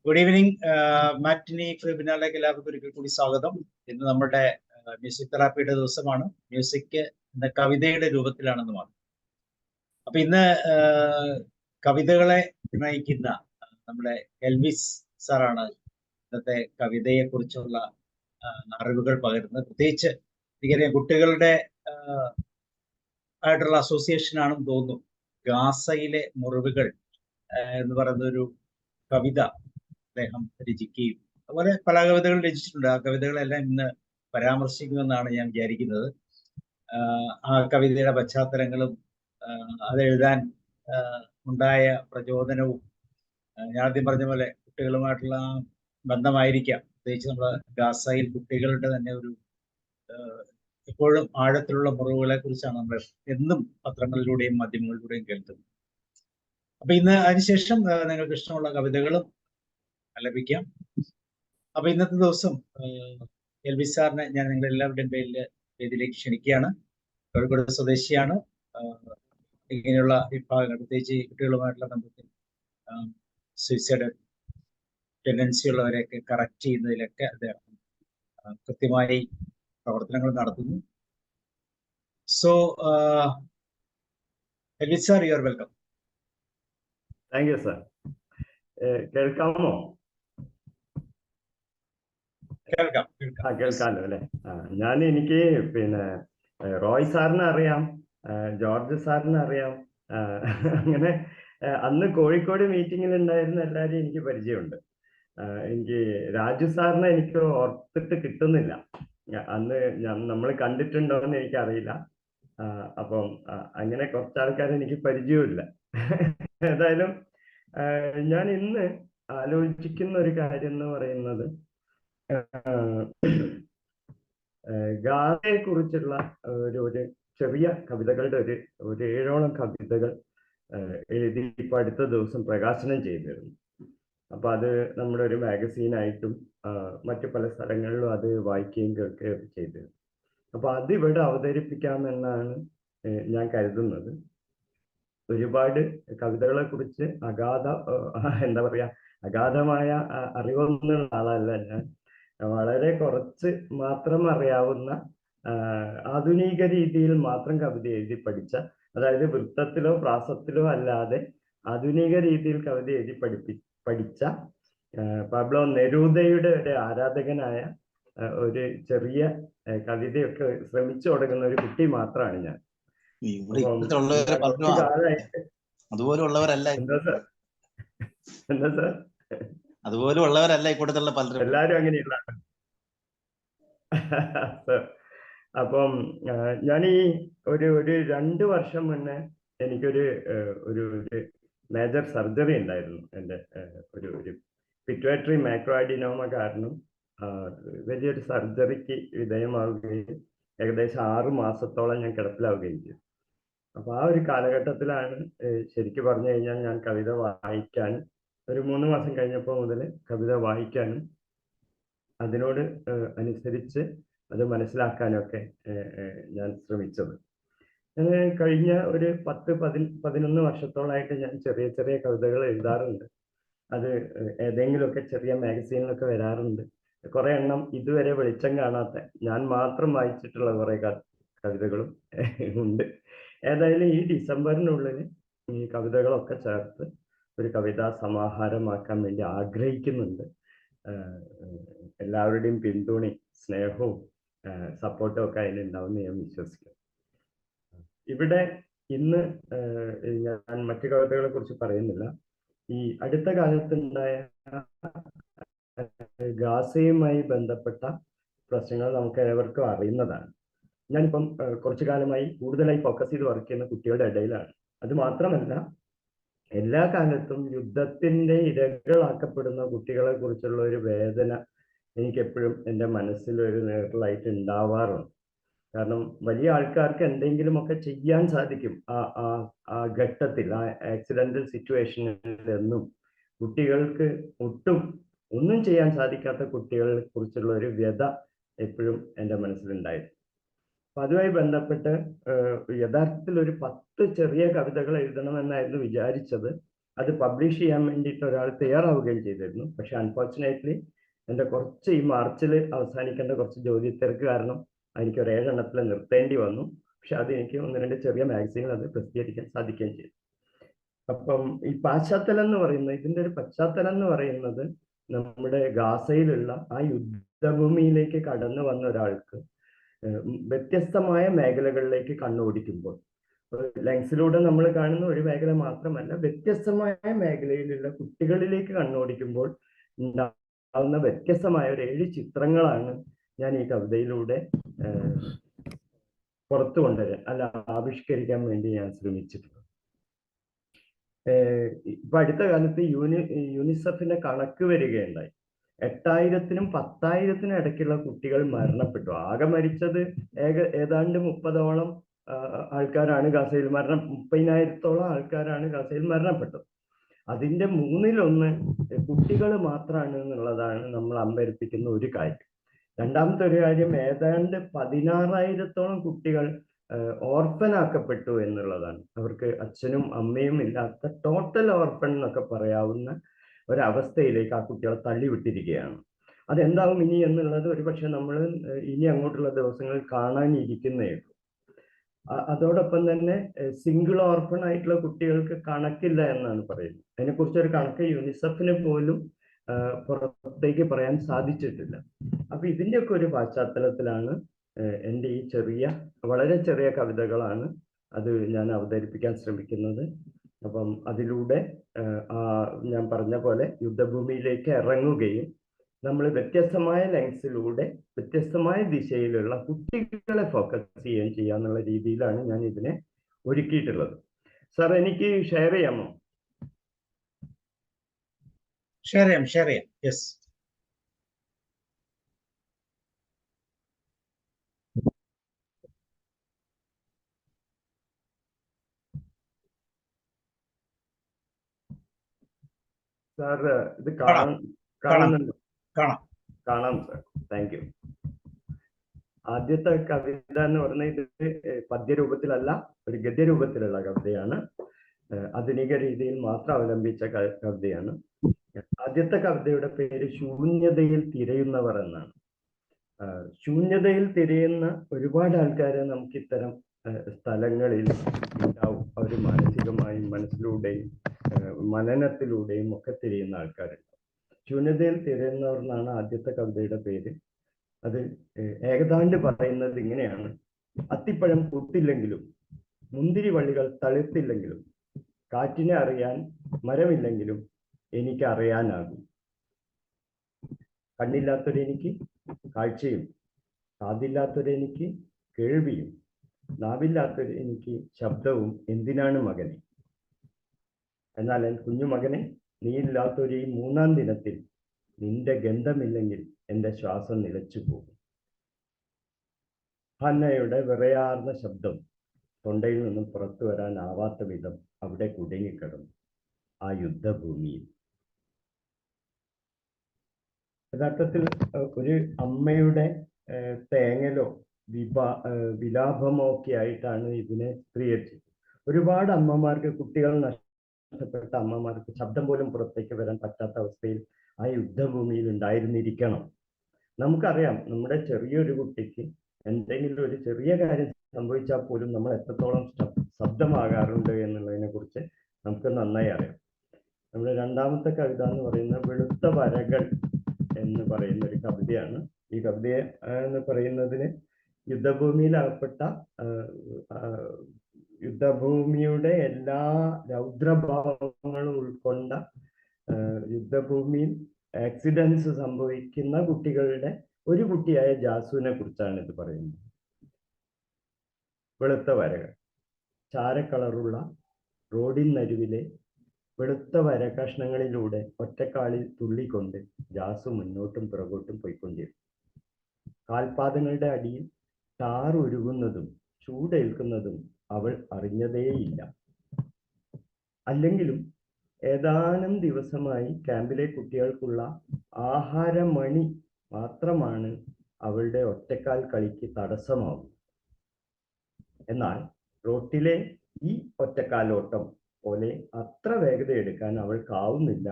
Good evening. മാറ്റിനി വെബിനാറിലേക്ക് എല്ലാവർക്കും ഒരിക്കൽ കൂടി സ്വാഗതം. ഇന്ന് നമ്മുടെ മ്യൂസിക് തെറാപ്പിയുടെ ദിവസമാണ്. മ്യൂസിക് ഇന്ന് കവിതയുടെ രൂപത്തിലാണെന്ന് മാത്രം. അപ്പൊ ഇന്ന് കവിതകളെ നയിക്കുന്ന നമ്മുടെ എൽവിസ് സാറാണ് ഇന്നത്തെ കവിതയെ കുറിച്ചുള്ള അറിവുകൾ പകരുന്നത്. പ്രത്യേകിച്ച് എനിക്കറിയാം കുട്ടികളുടെ ആയിട്ടുള്ള അസോസിയേഷൻ ആണെന്ന് തോന്നുന്നു. ഗാസയിലെ മുറിവുകൾ എന്ന് പറയുന്ന ഒരു കവിത അദ്ദേഹം രചിക്കുകയും അതുപോലെ പല കവിതകൾ രചിച്ചിട്ടുണ്ട്. ആ കവിതകളെല്ലാം ഇന്ന് പരാമർശിക്കുമെന്നാണ് ഞാൻ വിചാരിക്കുന്നത്. ആ കവിതയുടെ പശ്ചാത്തലങ്ങളും അതെഴുതാൻ ഉണ്ടായ പ്രചോദനവും ഞാൻ ആദ്യം പറഞ്ഞ പോലെ കുട്ടികളുമായിട്ടുള്ള ബന്ധമായിരിക്കാം. പ്രത്യേകിച്ച് നമ്മുടെ ഗാസയിൽ കുട്ടികളുടെ തന്നെ ഒരു എപ്പോഴും ആഴത്തിലുള്ള മുറിവുകളെ കുറിച്ചാണ് നമ്മൾ എന്നും പത്രങ്ങളിലൂടെയും മാധ്യമങ്ങളിലൂടെയും കേൾക്കുന്നത്. അപ്പൊ ഇന്ന് അതിനുശേഷം നിങ്ങൾക്ക് ഇഷ്ടമുള്ള കവിതകളും ആലപിക്കാം. അപ്പൊ ഇന്നത്തെ ദിവസം എൽവിസ് സാറിനെ ഞാൻ നിങ്ങളുടെ എല്ലാവരുടെയും പേരിൽ വേദിയിലേക്ക് ക്ഷണിക്കുകയാണ്. കോഴിക്കോട് സ്വദേശിയാണ്. ഇങ്ങനെയുള്ള വിഭാഗങ്ങൾ പ്രത്യേകിച്ച് കുട്ടികളുമായിട്ടുള്ള ബന്ധത്തിൽ സൂയിസൈഡ് ടെൻഡൻസി ഉള്ളവരെയൊക്കെ കറക്റ്റ് ചെയ്യുന്നതിലൊക്കെ അദ്ദേഹം കൃത്യമായി പ്രവർത്തനങ്ങൾ നടത്തുന്നു. So Elvis sir, you are welcome. Thank you sir. കേൾക്കാമോ? കേൾക്കാമല്ലോ അല്ലെ? എനിക്ക് പിന്നെ റോയ് സാറിനെ അറിയാം, ജോർജ് സാറിനെ അറിയാം. അങ്ങനെ അന്ന് കോഴിക്കോട് മീറ്റിങ്ങിൽ ഉണ്ടായിരുന്ന എല്ലാവരെയും എനിക്ക് പരിചയമുണ്ട്. എനിക്ക് രാജു സാറിനെ എനിക്ക് ഓർത്തിട്ട് കിട്ടുന്നില്ല. അന്ന് നമ്മൾ കണ്ടിട്ടുണ്ടോ എന്ന് എനിക്കറിയില്ല. അപ്പം അങ്ങനെ കുറച്ചാൾക്കാരെ എനിക്ക് പരിചയമില്ല. ഏതായാലും ഞാൻ ഇന്ന് ആലോചിക്കുന്ന ഒരു കാര്യം എന്ന് പറയുന്നത് ഗാസയെ കുറിച്ചുള്ള ഒരു ചെറിയ കവിതകളുടെ ഒരു 7ഓളം കവിതകൾ എഴുതി ഇപ്പൊ അടുത്ത ദിവസം പ്രകാശനം ചെയ്തിരുന്നു. അപ്പൊ അത് നമ്മുടെ ഒരു മാഗസീനായിട്ടും മറ്റു പല സ്ഥലങ്ങളിലും അത് വായിക്കുകയും കേൾക്കുകയും ചെയ്തിരുന്നു. അപ്പൊ അതിവിടെ അവതരിപ്പിക്കാമെന്നാണ് ഞാൻ കരുതുന്നത്. ഒരുപാട് കവിതകളെ കുറിച്ച് അഗാധമായ അറിവൊന്നുള്ള ആളല്ല ഞാൻ. വളരെ കുറച്ച് മാത്രം അറിയാവുന്ന ആധുനിക രീതിയിൽ മാത്രം കവിത എഴുതി പഠിച്ച, അതായത് വൃത്തത്തിലോ പ്രാസത്തിലോ അല്ലാതെ ആധുനിക രീതിയിൽ കവിത എഴുതി പഠിച്ച പാബ്ലോ നെരൂദയുടെ ഒരു ആരാധകനായ ഒരു ചെറിയ കവിതയൊക്കെ ശ്രമിച്ചു തുടങ്ങുന്ന ഒരു കുട്ടി മാത്രമാണ് ഞാൻ. എന്താ സാർ? അതുപോലുള്ളവരല്ല ഇപ്പോഴത്തുള്ള പലരും. എല്ലാരും അങ്ങനെയുള്ള. അപ്പം ഞാൻ ഈ ഒരു 2 വർഷം മുന്നേ എനിക്കൊരു മേജർ സർജറി ഉണ്ടായിരുന്നു. എൻ്റെ ഒരു പിറ്റ്യൂട്ടറി മൈക്രോഅഡിനോമ കാരണം വലിയൊരു സർജറിക്ക് വിധേയമാവുകയും ഏകദേശം 6 മാസത്തോളം ഞാൻ കിടപ്പിലാവുകയും ചെയ്തു. അപ്പൊ ആ ഒരു കാലഘട്ടത്തിലാണ് ശരിക്കും പറഞ്ഞു കഴിഞ്ഞാൽ ഞാൻ കവിത വായിക്കാനും, ഒരു 3 മാസം കഴിഞ്ഞപ്പോൾ മുതൽ കവിത വായിക്കാനും അതിനോട് അനുസരിച്ച് അത് മനസ്സിലാക്കാനും ഒക്കെ ഞാൻ ശ്രമിച്ചത്. ഞാൻ കഴിഞ്ഞ ഒരു 10-11 വർഷത്തോളമായിട്ട് ഞാൻ ചെറിയ ചെറിയ കവിതകൾ എഴുതാറുണ്ട്. അത് ഏതെങ്കിലുമൊക്കെ ചെറിയ മാഗസീനിലൊക്കെ വരാറുണ്ട്. കുറെ എണ്ണം ഇതുവരെ വെളിച്ചം കാണാത്ത, ഞാൻ മാത്രം വായിച്ചിട്ടുള്ള കുറെ കവിതകളും ഉണ്ട്. ഏതായാലും ഈ ഡിസംബറിനുള്ളിൽ ഈ കവിതകളൊക്കെ ചേർത്ത് ഒരു കവിതാ സമാഹാരമാക്കാൻ വേണ്ടി ആഗ്രഹിക്കുന്നുണ്ട്. എല്ലാവരുടെയും പിന്തുണയും സ്നേഹവും സപ്പോർട്ടും ഒക്കെ അതിനുണ്ടാവുമെന്ന് ഞാൻ വിശ്വസിക്കുന്നു. ഇവിടെ ഇന്ന് ഞാൻ മറ്റു കവിതകളെ കുറിച്ച് പറയുന്നില്ല. ഈ അടുത്ത കാലത്തുണ്ടായ ഗാസയുമായി ബന്ധപ്പെട്ട പ്രശ്നങ്ങൾ നമുക്ക് ഏവർക്കും അറിയുന്നതാണ്. ഞാനിപ്പം കുറച്ചു കാലമായി കൂടുതലായി ഫോക്കസ് ചെയ്ത് വർക്ക് ചെയ്യുന്ന കുട്ടികളുടെ ഇടയിലാണ്. അത് മാത്രമല്ല, എല്ലാ കാലത്തും യുദ്ധത്തിന്റെ ഇരകളാക്കപ്പെടുന്ന കുട്ടികളെ കുറിച്ചുള്ള ഒരു വേദന എനിക്ക് എപ്പോഴും എൻ്റെ മനസ്സിൽ ഒരു നേരിലായിട്ട് ഉണ്ടാവാറുണ്ട്. കാരണം വലിയ ആൾക്കാർക്ക് എന്തെങ്കിലുമൊക്കെ ചെയ്യാൻ സാധിക്കും ആ ഘട്ടത്തിൽ, ആ ആക്സിഡന്റൽ സിറ്റുവേഷനിൽ എന്നും കുട്ടികൾക്ക് ഒന്നും ചെയ്യാൻ സാധിക്കാത്ത കുട്ടികളെ കുറിച്ചുള്ള ഒരു വ്യഥ എപ്പോഴും എൻ്റെ മനസ്സിലുണ്ടായിരുന്നു. അപ്പൊ അതുമായി ബന്ധപ്പെട്ട് യഥാർത്ഥത്തിൽ ഒരു 10 ചെറിയ കവിതകൾ എഴുതണമെന്നായിരുന്നു വിചാരിച്ചത്. അത് പബ്ലിഷ് ചെയ്യാൻ വേണ്ടിയിട്ട് ഒരാൾ തയ്യാറാവുകയും ചെയ്തിരുന്നു. പക്ഷെ അൺഫോർച്ചുനേറ്റ്ലി എൻ്റെ കുറച്ച് ഈ മാർച്ചിൽ അവസാനിക്കേണ്ട കുറച്ച് ജോലി തിരക്ക് കാരണം എനിക്ക് ഒരു 7 എണ്ണത്തിൽ നിർത്തേണ്ടി വന്നു. പക്ഷെ അത് എനിക്ക് 1-2 ചെറിയ മാഗസീനിൽ അത് പ്രസിദ്ധീകരിക്കാൻ സാധിക്കുകയും ചെയ്തു. അപ്പം ഈ പാശ്ചാത്തലം എന്ന് പറയുന്നത്, ഇതിൻ്റെ ഒരു പശ്ചാത്തലം എന്ന് പറയുന്നത്, നമ്മുടെ ഗാസയിലുള്ള ആ യുദ്ധഭൂമിയിലേക്ക് കടന്നു വന്ന ഒരാൾക്ക് വ്യത്യസ്തമായ മേഖലകളിലേക്ക് കണ്ണോടിക്കുമ്പോൾ, ലെൻസിലൂടെ നമ്മൾ കാണുന്ന ഒരു മേഖല മാത്രമല്ല, വ്യത്യസ്തമായ മേഖലയിലുള്ള കുട്ടികളിലേക്ക് കണ്ണോടിക്കുമ്പോൾ ഉണ്ടാകുന്ന വ്യത്യസ്തമായ ഒരു 7 ചിത്രങ്ങളാണ് ഞാൻ ഈ കവിതയിലൂടെ പുറത്തു കൊണ്ടുവരാൻ ആവിഷ്കരിക്കാൻ വേണ്ടി ഞാൻ ശ്രമിച്ചിട്ടുള്ളത്. ഇപ്പൊ അടുത്ത കാലത്ത് യൂണിസെഫിന്റെ കണക്ക് വരികയുണ്ടായി. 8000-നും 10,000-നും ഇടയ്ക്കുള്ള കുട്ടികൾ മരണപ്പെട്ടു. ആകെ മരിച്ചത് ഏതാണ്ട് 30ഓളം ആൾക്കാരാണ് ഗാസയിൽ 30,000-ഓളം ആൾക്കാരാണ് ഗാസയിൽ മരണപ്പെട്ടത്. അതിന്റെ 1/3 കുട്ടികൾ മാത്രമാണ് എന്നുള്ളതാണ് നമ്മൾ അമ്പരപ്പിക്കുന്ന ഒരു കാര്യം. രണ്ടാമത്തെ ഒരു കാര്യം, ഏതാണ്ട് 16,000-ഓളം കുട്ടികൾ ഓർഫനാക്കപ്പെട്ടു എന്നുള്ളതാണ്. അവർക്ക് അച്ഛനും അമ്മയും ഇല്ലാത്ത ടോട്ടൽ ഓർഫൻ എന്നൊക്കെ പറയാവുന്ന ഒരവസ്ഥയിലേക്ക് ആ കുട്ടികളെ തള്ളിവിട്ടിരിക്കുകയാണ്. അതെന്താവും ഇനി എന്നുള്ളത് ഒരുപക്ഷെ നമ്മൾ ഇനി അങ്ങോട്ടുള്ള ദിവസങ്ങളിൽ കാണാനിരിക്കുന്നേ ഉള്ളൂ. അതോടൊപ്പം തന്നെ സിംഗിൾ ഓർഫൺ ആയിട്ടുള്ള കുട്ടികൾക്ക് കണക്കില്ല എന്നാണ് പറയുന്നത്. അതിനെക്കുറിച്ചൊരു കണക്ക് യൂണിസെഫിന് പോലും പുറത്തേക്ക് പറയാൻ സാധിച്ചിട്ടില്ല. അപ്പൊ ഇതിൻ്റെയൊക്കെ ഒരു പശ്ചാത്തലത്തിലാണ് എൻ്റെ ഈ വളരെ ചെറിയ കവിതകളാണ് അത് ഞാൻ അവതരിപ്പിക്കാൻ ശ്രമിക്കുന്നത്. അപ്പം അതിലൂടെ ഞാൻ പറഞ്ഞ പോലെ യുദ്ധഭൂമിയിലേക്ക് ഇറങ്ങുകയും നമ്മൾ വ്യത്യസ്തമായ ലെൻസിലൂടെ വ്യത്യസ്തമായ ദിശയിലുള്ള കുട്ടികളെ ഫോക്കസ് ചെയ്യുകയും ചെയ്യാന്നുള്ള രീതിയിലാണ് ഞാൻ ഇതിനെ ഒരുക്കിയിട്ടുള്ളത്. സാർ, എനിക്ക് ഷെയർ ചെയ്യാമോ? ഷെയർ ചെയ്യാം. യെസ്. സാർ, ഇത് കാണുന്നുണ്ടോ? കാണാം സാർ, താങ്ക് യു. ആദ്യത്തെ കവിത എന്ന് പറഞ്ഞാൽ ഇത് പദ്യരൂപത്തിലല്ല, ഒരു ഗദ്യരൂപത്തിലുള്ള കവിതയാണ്. ആധുനിക രീതിയിൽ മാത്രം അവലംബിച്ച കവിതയാണ്. ആദ്യത്തെ കവിതയുടെ പേര് ശൂന്യതയിൽ തിരയുന്നവർ എന്നാണ്. ശൂന്യതയിൽ തിരയുന്ന ഒരുപാട് ആൾക്കാരെ നമുക്ക് ഇത്തരം സ്ഥലങ്ങളിൽ ഉണ്ടാവും. അവർ മാനസികമായും മനസ്സിലൂടെയും മനനത്തിലൂടെയും ഒക്കെ തിരയുന്ന ആൾക്കാരുണ്ട്. ശൂന്യതയിൽ തിരയുന്നവർ എന്നാണ് ആദ്യത്തെ കവിതയുടെ പേര്. അത് ഏകദാണ്ട് പറയുന്നത് ഇങ്ങനെയാണ്: അത്തിപ്പഴം പൂത്തില്ലെങ്കിലും മുന്തിരി വള്ളികൾ തളിർത്തില്ലെങ്കിലും കാറ്റിനെ അറിയാൻ മരമില്ലെങ്കിലും എനിക്ക് അറിയാനാകും. കണ്ണില്ലാത്തൊരെനിക്ക് കാഴ്ചയും, കാതില്ലാത്തൊരെനിക്ക് കേൾവിയും, നാവില്ലാത്തൊരെനിക്ക് ശബ്ദവും എന്തിനാണ് മകനെ? എന്നാൽ എൻ കുഞ്ഞുമകനെ, നീ ഇല്ലാത്തൊരു ഈ 3-ാം ദിനത്തിൽ നിന്റെ ഗന്ധമില്ലെങ്കിൽ എൻ്റെ ശ്വാസം നിലച്ചു പോകും. ഹന്നയുടെ വിറയാർന്ന ശബ്ദം തൊണ്ടയിൽ നിന്നും പുറത്തു വരാനാവാത്ത വിധം അവിടെ കുടുങ്ങിക്കിടന്നു ആ യുദ്ധഭൂമിയിൽ. യഥാർത്ഥത്തിൽ ഒരു അമ്മയുടെ തേങ്ങലോ വിലാപമോ ഒക്കെ ആയിട്ടാണ് ഇതിനെ ചിത്രീകരിച്ചത്. ഒരുപാട് അമ്മമാർക്ക്, കുട്ടികൾ നഷ്ടപ്പെട്ട അമ്മമാർക്ക് ശബ്ദം പോലും പുറത്തേക്ക് വരാൻ പറ്റാത്ത അവസ്ഥയിൽ ആ യുദ്ധഭൂമിയിൽ ഉണ്ടായിരുന്നിരിക്കണം. നമുക്കറിയാം, നമ്മുടെ ചെറിയൊരു കുട്ടിക്ക് എന്തെങ്കിലും ഒരു ചെറിയ കാര്യം സംഭവിച്ചാൽ പോലും നമ്മൾ എത്രത്തോളം ശബ്ദമാകാറുണ്ട് എന്നുള്ളതിനെ കുറിച്ച് നമുക്ക് നന്നായി അറിയാം. നമ്മുടെ രണ്ടാമത്തെ കവിത എന്ന് പറയുന്നത് വെളുത്ത വരകൾ എന്ന് പറയുന്ന ഒരു കവിതയാണ്. ഈ കവിതയെ എന്ന് പറയുന്നതിന് യുദ്ധഭൂമിയിലകപ്പെട്ട യുദ്ധഭൂമിയുടെ എല്ലാ രൗദ്രഭാവങ്ങളും ഉൾക്കൊണ്ട യുദ്ധഭൂമിയിൽ ആക്സിഡൻസ് സംഭവിക്കുന്ന കുട്ടികളുടെ ഒരു കുട്ടിയായ ജാസുവിനെ കുറിച്ചാണ് ഇത് പറയുന്നത്. വെളുത്ത വരകൾ, ചാരക്കളറുള്ള റോഡിനരികിലെ വെളുത്ത വര കഷ്ണങ്ങളിലൂടെ ഒറ്റക്കാലിൽ തുള്ളിക്കൊണ്ട് ജാസു മുന്നോട്ടും പുറകോട്ടും പോയിക്കൊണ്ടിരുന്നു. കാൽപാദങ്ങളുടെ അടിയിൽ ടാർ ഉരുകുന്നതും ചൂടേൽക്കുന്നതും അവൾ അറിഞ്ഞതേയില്ല. അല്ലെങ്കിലും ഏതാനും ദിവസമായി ക്യാമ്പിലെ കുട്ടികൾക്കുള്ള ആഹാരമണി മാത്രമാണ് അവളുടെ ഒറ്റക്കാൽ കളിക്ക് തടസ്സമാവും. എന്നാൽ റോട്ടിലെ ഈ ഒറ്റക്കാലോട്ടം പോലെ അത്ര വേഗത എടുക്കാൻ അവൾക്കാവുന്നില്ല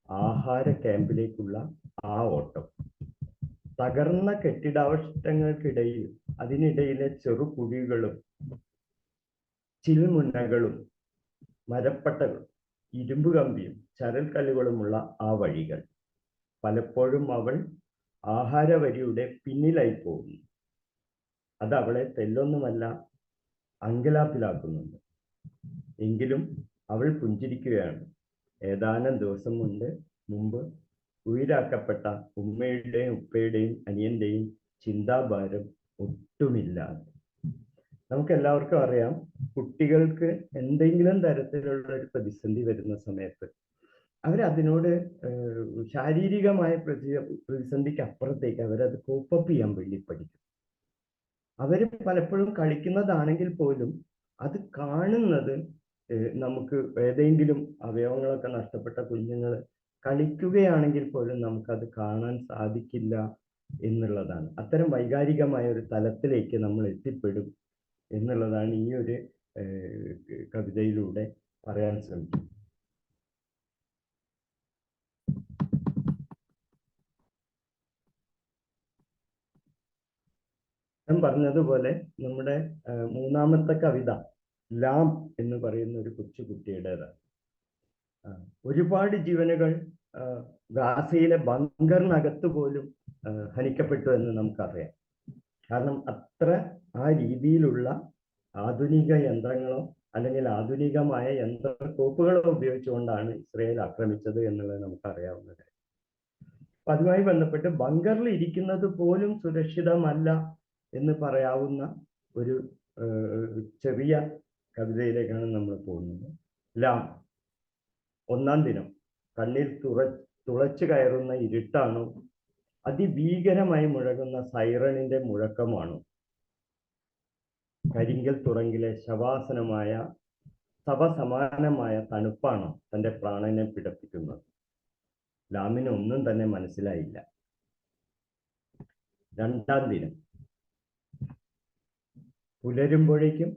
ആഹാര ക്യാമ്പിലേക്കുള്ള ആ ഓട്ടം. തകർന്ന കെട്ടിടാവശിഷ്ടങ്ങൾക്കിടയിൽ അതിനിടയിലെ ചെറുകുഴികളും ചിൽമുന്നകളും മരപ്പട്ടകളും ഇരുമ്പ് കമ്പിയും ചരൽക്കല്ലുകളുമുള്ള ആ വഴികൾ. പലപ്പോഴും അവൾ ആഹാരവരിയുടെ പിന്നിലായി പോകുന്നു. അത് അവളെ തെല്ലൊന്നുമല്ല അങ്കലാപ്പിലാക്കുന്നുണ്ട്. എങ്കിലും അവൾ പുഞ്ചിരിക്കുകയാണ്. ഏതാനും ദിവസം മുമ്പ് ഉയിരാക്കപ്പെട്ട ഉമ്മയുടെയും ഉപ്പയുടെയും അനിയന്റെയും ചിന്താഭാരം ഒട്ടുമില്ലാതെ. നമുക്ക് എല്ലാവർക്കും അറിയാം, കുട്ടികൾക്ക് എന്തെങ്കിലും തരത്തിലുള്ള ഒരു പ്രതിസന്ധി വരുന്ന സമയത്ത് അവരതിനോട് ശാരീരികമായ പ്രതിസന്ധിക്ക് അപ്പുറത്തേക്ക് അവരത് കോപ്പപ്പ് ചെയ്യാൻ വേണ്ടി പഠിക്കും. അവർ പലപ്പോഴും കളിക്കുന്നതാണെങ്കിൽ പോലും അത് കാണുന്നത് നമുക്ക് ഏതെങ്കിലും അവയവങ്ങളൊക്കെ നഷ്ടപ്പെട്ട കുഞ്ഞുങ്ങൾ കളിക്കുകയാണെങ്കിൽ പോലും നമുക്കത് കാണാൻ സാധിക്കില്ല എന്നുള്ളതാണ്. അത്തരം വൈകാരികമായ ഒരു തലത്തിലേക്ക് നമ്മൾ എത്തിപ്പെടും എന്നുള്ളതാണ് ഈ ഒരു കവിതയിലൂടെ പറയാൻ ശ്രമിക്കുന്നത്. ഞാൻ പറഞ്ഞതുപോലെ നമ്മുടെ മൂന്നാമത്തെ കവിത ലാം എന്ന് പറയുന്ന ഒരു കൊച്ചുകുട്ടിയുടേതാണ്. ഒരുപാട് ജീവനുകൾ ഗാസയിലെ ബങ്കറിനകത്ത് പോലും ഹനിക്കപ്പെട്ടു എന്ന് നമുക്കറിയാം. കാരണം അത്ര ആ രീതിയിലുള്ള ആധുനിക യന്ത്രങ്ങളോ അല്ലെങ്കിൽ ആധുനികമായ യന്ത്രക്കോപ്പുകളോ ഉപയോഗിച്ചുകൊണ്ടാണ് ഇസ്രയേൽ ആക്രമിച്ചത് എന്നുള്ളത് നമുക്കറിയാവുന്ന കാര്യം. അപ്പൊ അതുമായി ബന്ധപ്പെട്ട് ബങ്കറിൽ ഇരിക്കുന്നത് പോലും സുരക്ഷിതമല്ല എന്ന് പറയാവുന്ന ഒരു ചെറിയ കവിതയിലേക്കാണ് നമ്മൾ പോകുന്നത്. ലാം. ഒന്നാം ദിനം. കണ്ണിൽ തുളച്ചു കയറുന്ന ഇരുട്ടാണോ, അതിഭീകരമായി മുഴങ്ങുന്ന സൈറണിന്റെ മുഴക്കമാണോ, കരിങ്കൽ തുറങ്കിലെ ശവാസനമായ സമാനമായ തണുപ്പാണോ തൻ്റെ പ്രാണനെ പിടപ്പിക്കുന്നത്? ലാമിന് ഒന്നും തന്നെ മനസ്സിലായില്ല. രണ്ടാം ദിനം. പുലരുമ്പോഴേക്കും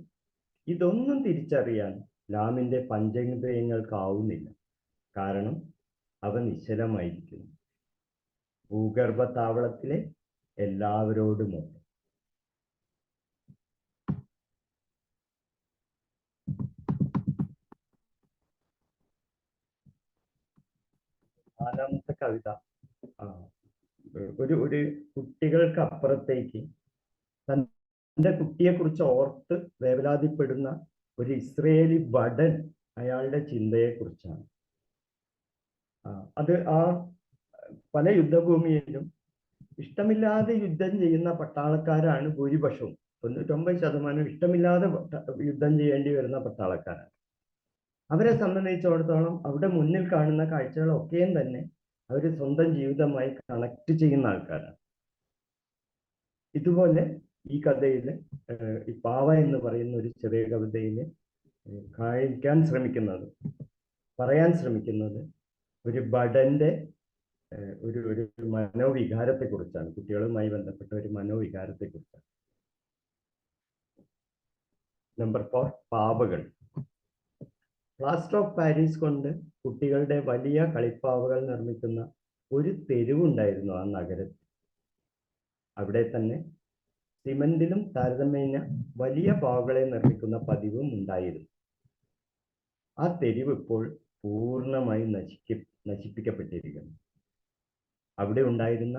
ഇതൊന്നും തിരിച്ചറിയാൻ ലാമിന്റെ പഞ്ചേന്ദ്രിയങ്ങൾക്കാവുന്നില്ല. കാരണം അവ നിശ്ചലമായിരിക്കുന്നു. ഭൂഗർഭ താവളത്തിലെ എല്ലാവരോടുമൊപ്പം. നാലാമത്തെ കവിത ഒരു കുട്ടികൾക്ക് അപ്പുറത്തേക്ക് തൻ്റെ കുട്ടിയെക്കുറിച്ച് ഓർത്ത് വേവലാതിപ്പെടുന്ന ഒരു ഇസ്രയേലി ഭടൻ അയാളുടെ ചിന്തയെക്കുറിച്ചാണ്. അത് പല യുദ്ധഭൂമിയിലും ഇഷ്ടമില്ലാതെ യുദ്ധം ചെയ്യുന്ന പട്ടാളക്കാരാണ് ഭൂരിപക്ഷവും. 99% ഇഷ്ടമില്ലാതെ യുദ്ധം ചെയ്യേണ്ടി വരുന്ന പട്ടാളക്കാരാണ്. അവരെ സംബന്ധിച്ചിടത്തോളം അവിടെ മുന്നിൽ കാണുന്ന കാഴ്ചകളൊക്കെയും തന്നെ അവർ സ്വന്തം ജീവിതമായി കണക്ട് ചെയ്യുന്ന ആൾക്കാരാണ്. ഇതുപോലെ ഈ കഥയിൽ ഈ പാവ എന്ന് പറയുന്ന ഒരു ചെറിയ കവിതയിൽ പറയാൻ ശ്രമിക്കുന്നത് ഒരു ഭടന്റെ ഒരു മനോവികാരത്തെ കുറിച്ചാണ്. കുട്ടികളുമായി ബന്ധപ്പെട്ട ഒരു മനോവികാരത്തെ കുറിച്ചാണ്. നമ്പർ 4, പാവകൾ. പ്ലാസ്റ്റർ ഓഫ് പാരീസ് കൊണ്ട് കുട്ടികളുടെ വലിയ കളിപ്പാവകൾ നിർമ്മിക്കുന്ന ഒരു തെരുവുണ്ടായിരുന്നു ആ നഗരത്തിൽ. അവിടെ തന്നെ സിമന്റിലും താരതമ്യേന വലിയ പാവകളെ നിർമ്മിക്കുന്ന പതിവും ഉണ്ടായിരുന്നു. ആ തെരുവ് ഇപ്പോൾ പൂർണ്ണമായി നശിപ്പിക്കപ്പെട്ടിരിക്കുന്നു. അവിടെ ഉണ്ടായിരുന്ന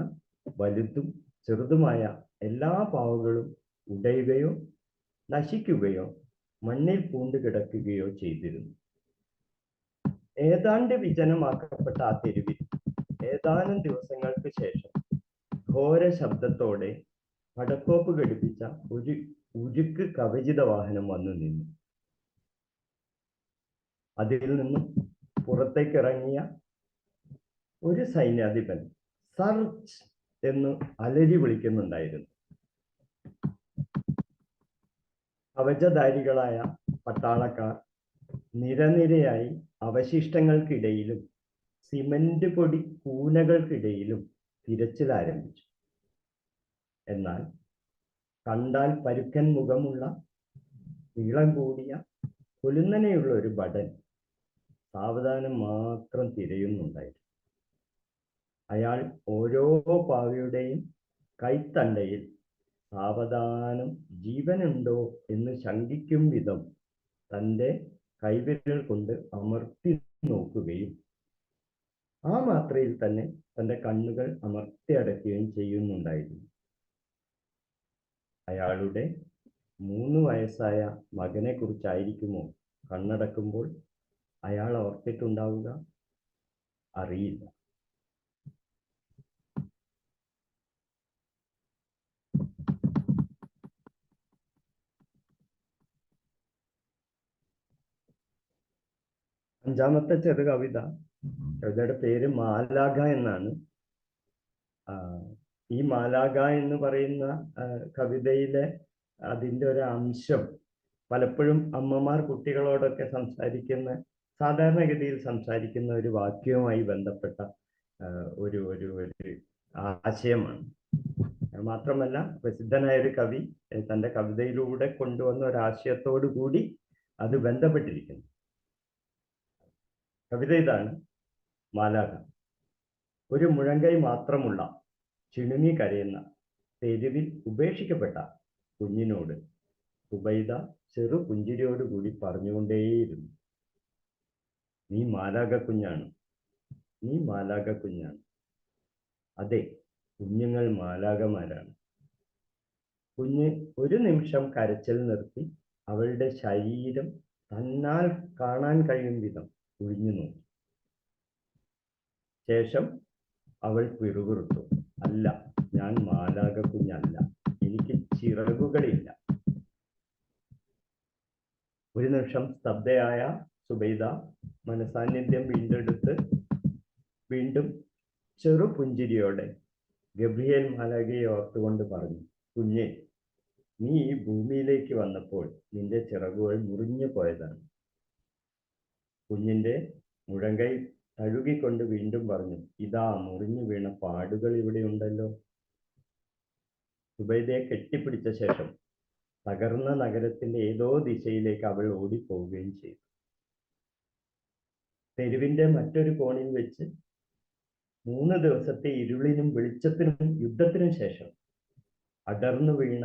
വലുതും ചെറുതുമായ എല്ലാ പാവകളും ഉടയുകയോ നശിക്കുകയോ മണ്ണിൽ പൂണ്ട് കിടക്കുകയോ ചെയ്തിരുന്നു. ഏതാണ്ട് വിജനമാക്കപ്പെട്ട ആ തെരുവിൽ ഏതാനും ദിവസങ്ങൾക്ക് ശേഷം ഘോര ശബ്ദത്തോടെ പടക്കോപ്പ് ഘടിപ്പിച്ച ഒരു ഉരുക്ക് കവചിത വാഹനം വന്നു നിന്നു. അതിൽ നിന്നും പുറത്തേക്കിറങ്ങിയ ഒരു സൈന്യാധിപൻ സർച്ച് എന്ന് അലരി വിളിക്കുന്നുണ്ടായിരുന്നു. കവചധാരികളായ പട്ടാളക്കാർ നിരനിരയായി അവശിഷ്ടങ്ങൾക്കിടയിലും സിമന്റ് പൊടി കൂനകൾക്കിടയിലും തിരച്ചിൽ ആരംഭിച്ചു. എന്നാൽ കണ്ടാൽ പരുക്കൻ മുഖമുള്ള നീളം കൂടിയ കൊലുന്നനെയുള്ള ഒരു ഭടൻ സാവധാനം മാത്രം തിരയുന്നുണ്ടായിരുന്നു. അയാൾ ഓരോ പാവയുടെയും കൈത്തണ്ടയിൽ സാവധാനം ജീവനുണ്ടോ എന്ന് ശങ്കിക്കും വിധം തൻ്റെ കൈവിരൽ കൊണ്ട് അമർത്തി നോക്കുകയും ആ മാത്രയിൽ തന്നെ തൻ്റെ കണ്ണുകൾ അമർത്തി അടയ്ക്കുകയും ചെയ്യുന്നുണ്ടായിരുന്നു. അയാളുടെ 3 വയസ്സായ മകനെ കുറിച്ചായിരിക്കുമോ കണ്ണടക്കുമ്പോൾ അയാൾ ഓർത്തിട്ടുണ്ടാവുക? അറിയില്ല. അഞ്ചാമത്തെ ചെറു കവിതയുടെ പേര് മാലാഖ എന്നാണ്. ഈ മാലാഖ എന്ന് പറയുന്ന കവിതയിലെ അതിൻ്റെ ഒരു അംശം പലപ്പോഴും അമ്മമാർ കുട്ടികളോടൊക്കെ സാധാരണഗതിയിൽ സംസാരിക്കുന്ന ഒരു വാക്യവുമായി ബന്ധപ്പെട്ട ഒരു ആശയമാണ്. മാത്രമല്ല പ്രസിദ്ധനായ ഒരു കവി തൻ്റെ കവിതയിലൂടെ കൊണ്ടുവന്ന ഒരാശയത്തോടു കൂടി അത് ബന്ധപ്പെട്ടിരിക്കുന്നു. കവിത ഇതാണ്: മാലാഖ. ഒരു മുഴങ്കൈ മാത്രമുള്ള ചിണുങ്ങി കരയുന്ന തെരുവിൽ ഉപേക്ഷിക്കപ്പെട്ട കുഞ്ഞിനോട് സുബൈദ ചെറു പുഞ്ചിരിയോടുകൂടി പറഞ്ഞുകൊണ്ടേയിരുന്നു, നീ മാലാഖ കുഞ്ഞാണ്, നീ മാലാഖ കുഞ്ഞാണ്. അതെ, കുഞ്ഞുങ്ങൾ മാലാഖമാരാണ്. കുഞ്ഞ് ഒരു നിമിഷം കരച്ചിൽ നിർത്തി അവളുടെ ശരീരം തന്നാൽ കാണാൻ കഴിയും വിധം ഒഴിഞ്ഞു നോക്കി. ശേഷം അവൾ പിറുപിറുത്തു, അല്ല, ഞാൻ മാലാഖ കുഞ്ഞല്ല, എനിക്ക് ചിറകുകളില്ല. ഒരു നിമിഷം സ്തബ്ധയായ സുബൈദ മനസാന്നിധ്യം വീണ്ടെടുത്ത് വീണ്ടും ചെറു പുഞ്ചിരിയോടെ ഗബ്രിയേൽ മാലാഖയെ ഓർത്തുകൊണ്ട് പറഞ്ഞു, കുഞ്ഞെ, നീ ഈ ഭൂമിയിലേക്ക് വന്നപ്പോൾ നിന്റെ ചിറകുകൾ മുറിഞ്ഞു പോയതാണ്. കുഞ്ഞിന്റെ മുഴങ്കൈ തഴുകിക്കൊണ്ട് വീണ്ടും പറഞ്ഞു, ഇതാ മുറിഞ്ഞു വീണ പാടുകൾ ഇവിടെയുണ്ടല്ലോ. സുബൈദയെ കെട്ടിപ്പിടിച്ച ശേഷം തകർന്ന നഗരത്തിന്റെ ഏതോ ദിശയിലേക്ക് അവൾ ഓടിപ്പോവുകയും ചെയ്തു. തെരുവിന്റെ മറ്റൊരു കോണിൽ വെച്ച് 3 ദിവസത്തെ ഇരുളിനും വെളിച്ചത്തിനും യുദ്ധത്തിനും ശേഷം അടർന്നു വീണ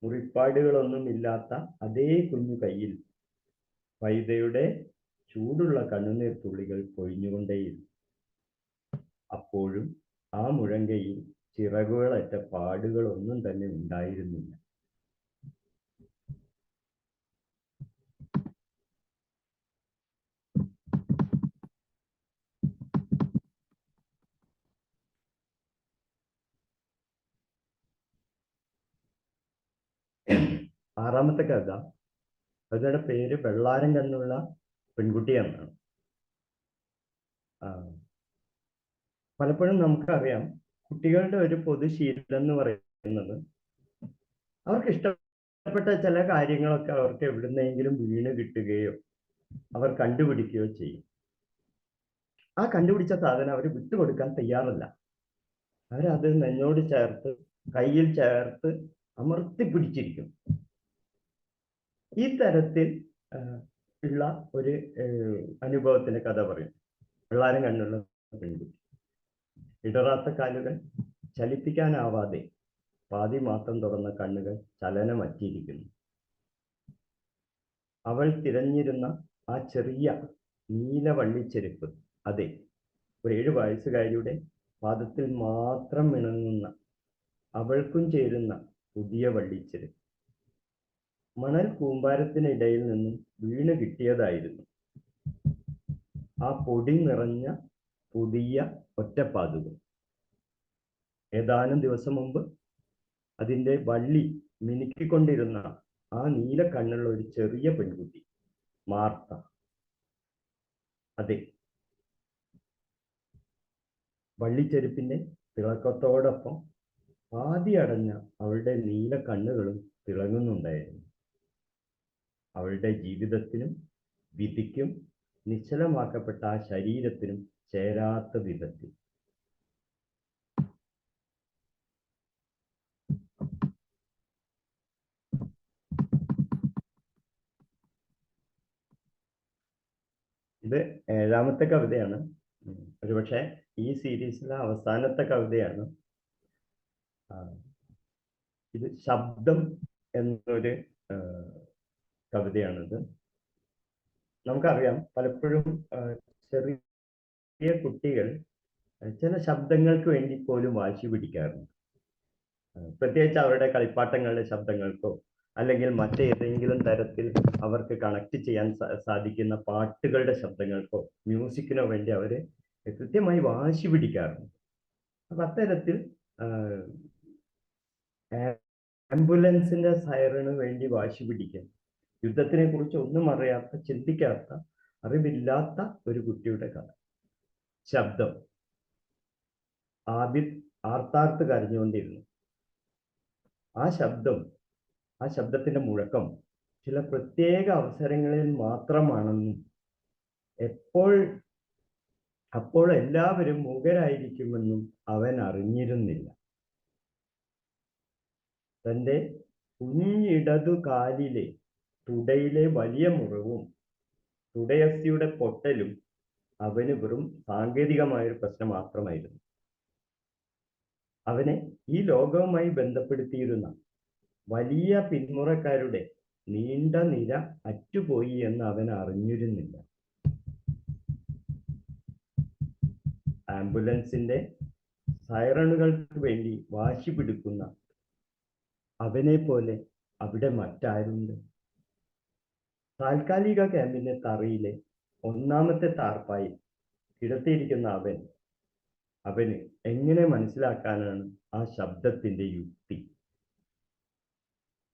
മുറിപ്പാടുകളൊന്നുമില്ലാത്ത അതേ കുഞ്ഞു കയ്യിൽ ഫൈദയുടെ ചൂടുള്ള കണ്ണുനീർ തുള്ളികൾ പൊഴിഞ്ഞുകൊണ്ടേയിരുന്നു. അപ്പോഴും ആ മുഴങ്കയിൽ ചിറകുകളറ്റ പാടുകളൊന്നും തന്നെ ഉണ്ടായിരുന്നില്ല. ആറാമത്തെ കവിതയുടെ പേര് വെള്ളാരം കണ്ണുള്ള പെൺകുട്ടി എന്നാണ്. പലപ്പോഴും നമുക്കറിയാം, കുട്ടികളുടെ ഒരു പൊതുശീലം എന്ന് പറയുന്നത് അവർക്ക് ഇഷ്ടപ്പെട്ട ചില കാര്യങ്ങളൊക്കെ അവർക്ക് എവിടുന്നെങ്കിലും വീണ് കിട്ടുകയോ അവർ കണ്ടുപിടിക്കുകയോ ചെയ്യും. ആ കണ്ടുപിടിച്ച സാധനം അവർ വിട്ടുകൊടുക്കാൻ തയ്യാറല്ല. അവരത് നെഞ്ഞോട് ചേർത്ത് കയ്യിൽ ചേർത്ത് അമർത്തിപ്പിടിച്ചിരിക്കും. ഈ തരത്തിൽ ഉള്ള ഒരു അനുഭവത്തിന്റെ കഥ പറയും. വെള്ളാരം കണ്ണുള്ള പെൺകുട്ടി. ഇടറാത്ത കാലുകൾ, ചലിപ്പിക്കാനാവാതെ പാതി മാത്രം തുറന്ന കണ്ണുകൾ ചലനമറ്റിയിരിക്കുന്നു. അവൾ തിരഞ്ഞിരുന്ന ആ ചെറിയ നീല വള്ളിച്ചെരുപ്പ്, അതെ, ഒരു 7 വയസ്സുകാരിയുടെ പാദത്തിൽ മാത്രം ഇണങ്ങുന്ന, അവൾക്കും ചേരുന്ന പുതിയ വള്ളിച്ചെരുപ്പ് മണൽ കൂമ്പാരത്തിനിടയിൽ നിന്നും വീണ് കിട്ടിയതായിരുന്നു. ആ പൊടി നിറഞ്ഞ പുതിയ ഒറ്റപ്പാതുകൾ. ഏതാനും ദിവസം മുമ്പ് അതിൻ്റെ വള്ളി മിനുക്കിക്കൊണ്ടിരുന്ന ആ നീല കണ്ണുള്ള ഒരു ചെറിയ പെൺകുട്ടി, മാർത്ത. അതെ, വള്ളിച്ചെരുപ്പിന്റെ തിളക്കത്തോടൊപ്പം പാതി അടഞ്ഞ അവളുടെ നീല കണ്ണുകളും തിളങ്ങുന്നുണ്ടായിരുന്നു. അവളുടെ ജീവിതത്തിനും വിധിക്കും നിശ്ചലമാക്കപ്പെട്ട ആ ശരീരത്തിനും ചേരാത്ത വിധത്തിൽ. ഇത് 7ാമത്തെ കവിതയാണ്. ഒരുപക്ഷെ ഈ സീരീസിലെ അവസാനത്തെ കവിതയാണ്. ഇത് ശബ്ദം എന്നൊരു കവിതയാണിത്. നമുക്കറിയാം, പലപ്പോഴും ചെറിയ കുട്ടികൾ ചില ശബ്ദങ്ങൾക്ക് വേണ്ടി പോലും വാശി പിടിക്കാറുണ്ട്. പ്രത്യേകിച്ച് അവരുടെ കളിപ്പാട്ടങ്ങളുടെ ശബ്ദങ്ങൾക്കോ അല്ലെങ്കിൽ മറ്റേതെങ്കിലും തരത്തിൽ അവർക്ക് കണക്ട് ചെയ്യാൻ സാധിക്കുന്ന പാട്ടുകളുടെ ശബ്ദങ്ങൾക്കോ മ്യൂസിക്കിനോ വേണ്ടി അവര് കൃത്യമായി വാശി പിടിക്കാറുണ്ട്. അപ്പൊ അത്തരത്തിൽ ആംബുലൻസിന്റെ സൈറണ് വേണ്ടി വാശി പിടിക്കാൻ യുദ്ധത്തിനെ കുറിച്ച് ഒന്നും അറിയാത്ത, ചിന്തിക്കാത്ത, അറിവില്ലാത്ത ഒരു കുട്ടിയുടെ കഥ. ശബ്ദം. ആബിദ് ആർത്താർത്ത് കരഞ്ഞുകൊണ്ടിരുന്നു. ആ ശബ്ദത്തിന്റെ മുഴക്കം ചില പ്രത്യേക അവസരങ്ങളിൽ മാത്രമാണെന്നും അപ്പോൾ എല്ലാവരും മൂകരായിരിക്കുമെന്നും അവൻ അറിഞ്ഞിരുന്നില്ല. തൻ്റെ കുഞ്ഞിടതു കാലിലെ തുടയിലെ വലിയ മുറിവും തുടയസ്ഥിയുടെ പൊട്ടലും അവന് വെറും സാങ്കേതികമായൊരു പ്രശ്നം മാത്രമായിരുന്നു. അവനെ ഈ ലോകവുമായി ബന്ധപ്പെടുത്തിയിരുന്ന വലിയ പിന്മുറക്കാരുടെ നീണ്ട നിര അറ്റുപോയി എന്ന് അവൻ അറിഞ്ഞിരുന്നില്ല. ആംബുലൻസിന്റെ സൈറണുകൾക്ക് വേണ്ടി വാശി പിടിക്കുന്ന അവനെ പോലെ അവിടെ മറ്റാരുണ്ട്? താൽക്കാലിക ക്യാമ്പിന്റെ തറയിലെ 1ാമത്തെ താർപ്പായി കിടത്തിയിരിക്കുന്ന അവന് എങ്ങനെ മനസ്സിലാക്കാനാണ് ആ ശബ്ദത്തിന്റെ യുക്തി?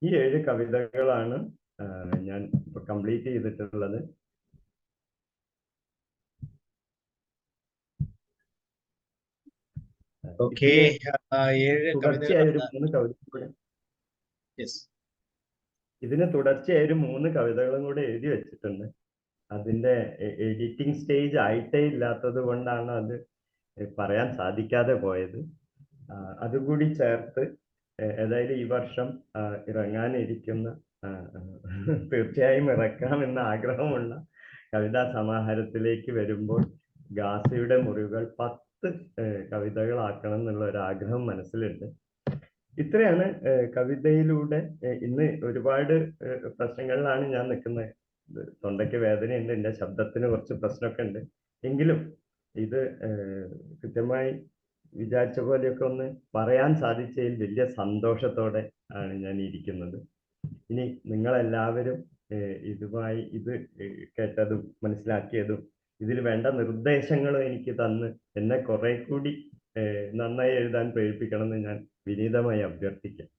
ഈ 7 കവിതകളാണ് ഞാൻ ഇപ്പൊ കംപ്ലീറ്റ് ചെയ്തിട്ടുള്ളത്. തുടർച്ചയായ ഒരു 3 കവിതകൾ ഇതിന് തുടർച്ചയായ ഒരു 3 കവിതകളും കൂടെ എഴുതി വെച്ചിട്ടുണ്ട്. അതിന്റെ എഡിറ്റിംഗ് സ്റ്റേജ് ആയിട്ടേ ഇല്ലാത്തത് കൊണ്ടാണ് അത് പറയാൻ സാധിക്കാതെ പോയത്. അതുകൂടി ചേർത്ത് ഏതായാലും ഈ വർഷം ഇറങ്ങാനിരിക്കുന്ന, തീർച്ചയായും ഇറക്കാമെന്ന ആഗ്രഹമുള്ള കവിതാ സമാഹാരത്തിലേക്ക് വരുമ്പോൾ ഗാസയുടെ മുറിവുകൾ 10 കവിതകളാക്കണം എന്നുള്ള ഒരു ആഗ്രഹം മനസ്സിലുണ്ട്. ഇത്രയാണ് കവിതയിലൂടെ. ഇന്ന് ഒരുപാട് പ്രശ്നങ്ങളിലാണ് ഞാൻ നിൽക്കുന്നത്. തൊണ്ടയ്ക്ക് വേദനയുണ്ട്, എൻ്റെ ശബ്ദത്തിന് കുറച്ച് പ്രശ്നമൊക്കെ ഉണ്ട്. എങ്കിലും ഇത് കൃത്യമായി വിചാരിച്ച പോലെയൊക്കെ ഒന്ന് പറയാൻ സാധിച്ചതിൽ വലിയ സന്തോഷത്തോടെ ആണ് ഞാൻ ഇരിക്കുന്നത്. ഇനി നിങ്ങളെല്ലാവരും ഇത് കേട്ടതും മനസ്സിലാക്കിയതും ഇതിൽ വേണ്ട നിർദ്ദേശങ്ങളും എനിക്ക് തന്ന് എന്നെ കുറെ കൂടി നന്നായി എഴുതാൻ പ്രേരിപ്പിക്കണം എന്ന് ഞാൻ വിനീതമായി അഭ്യർത്ഥിക്കാം.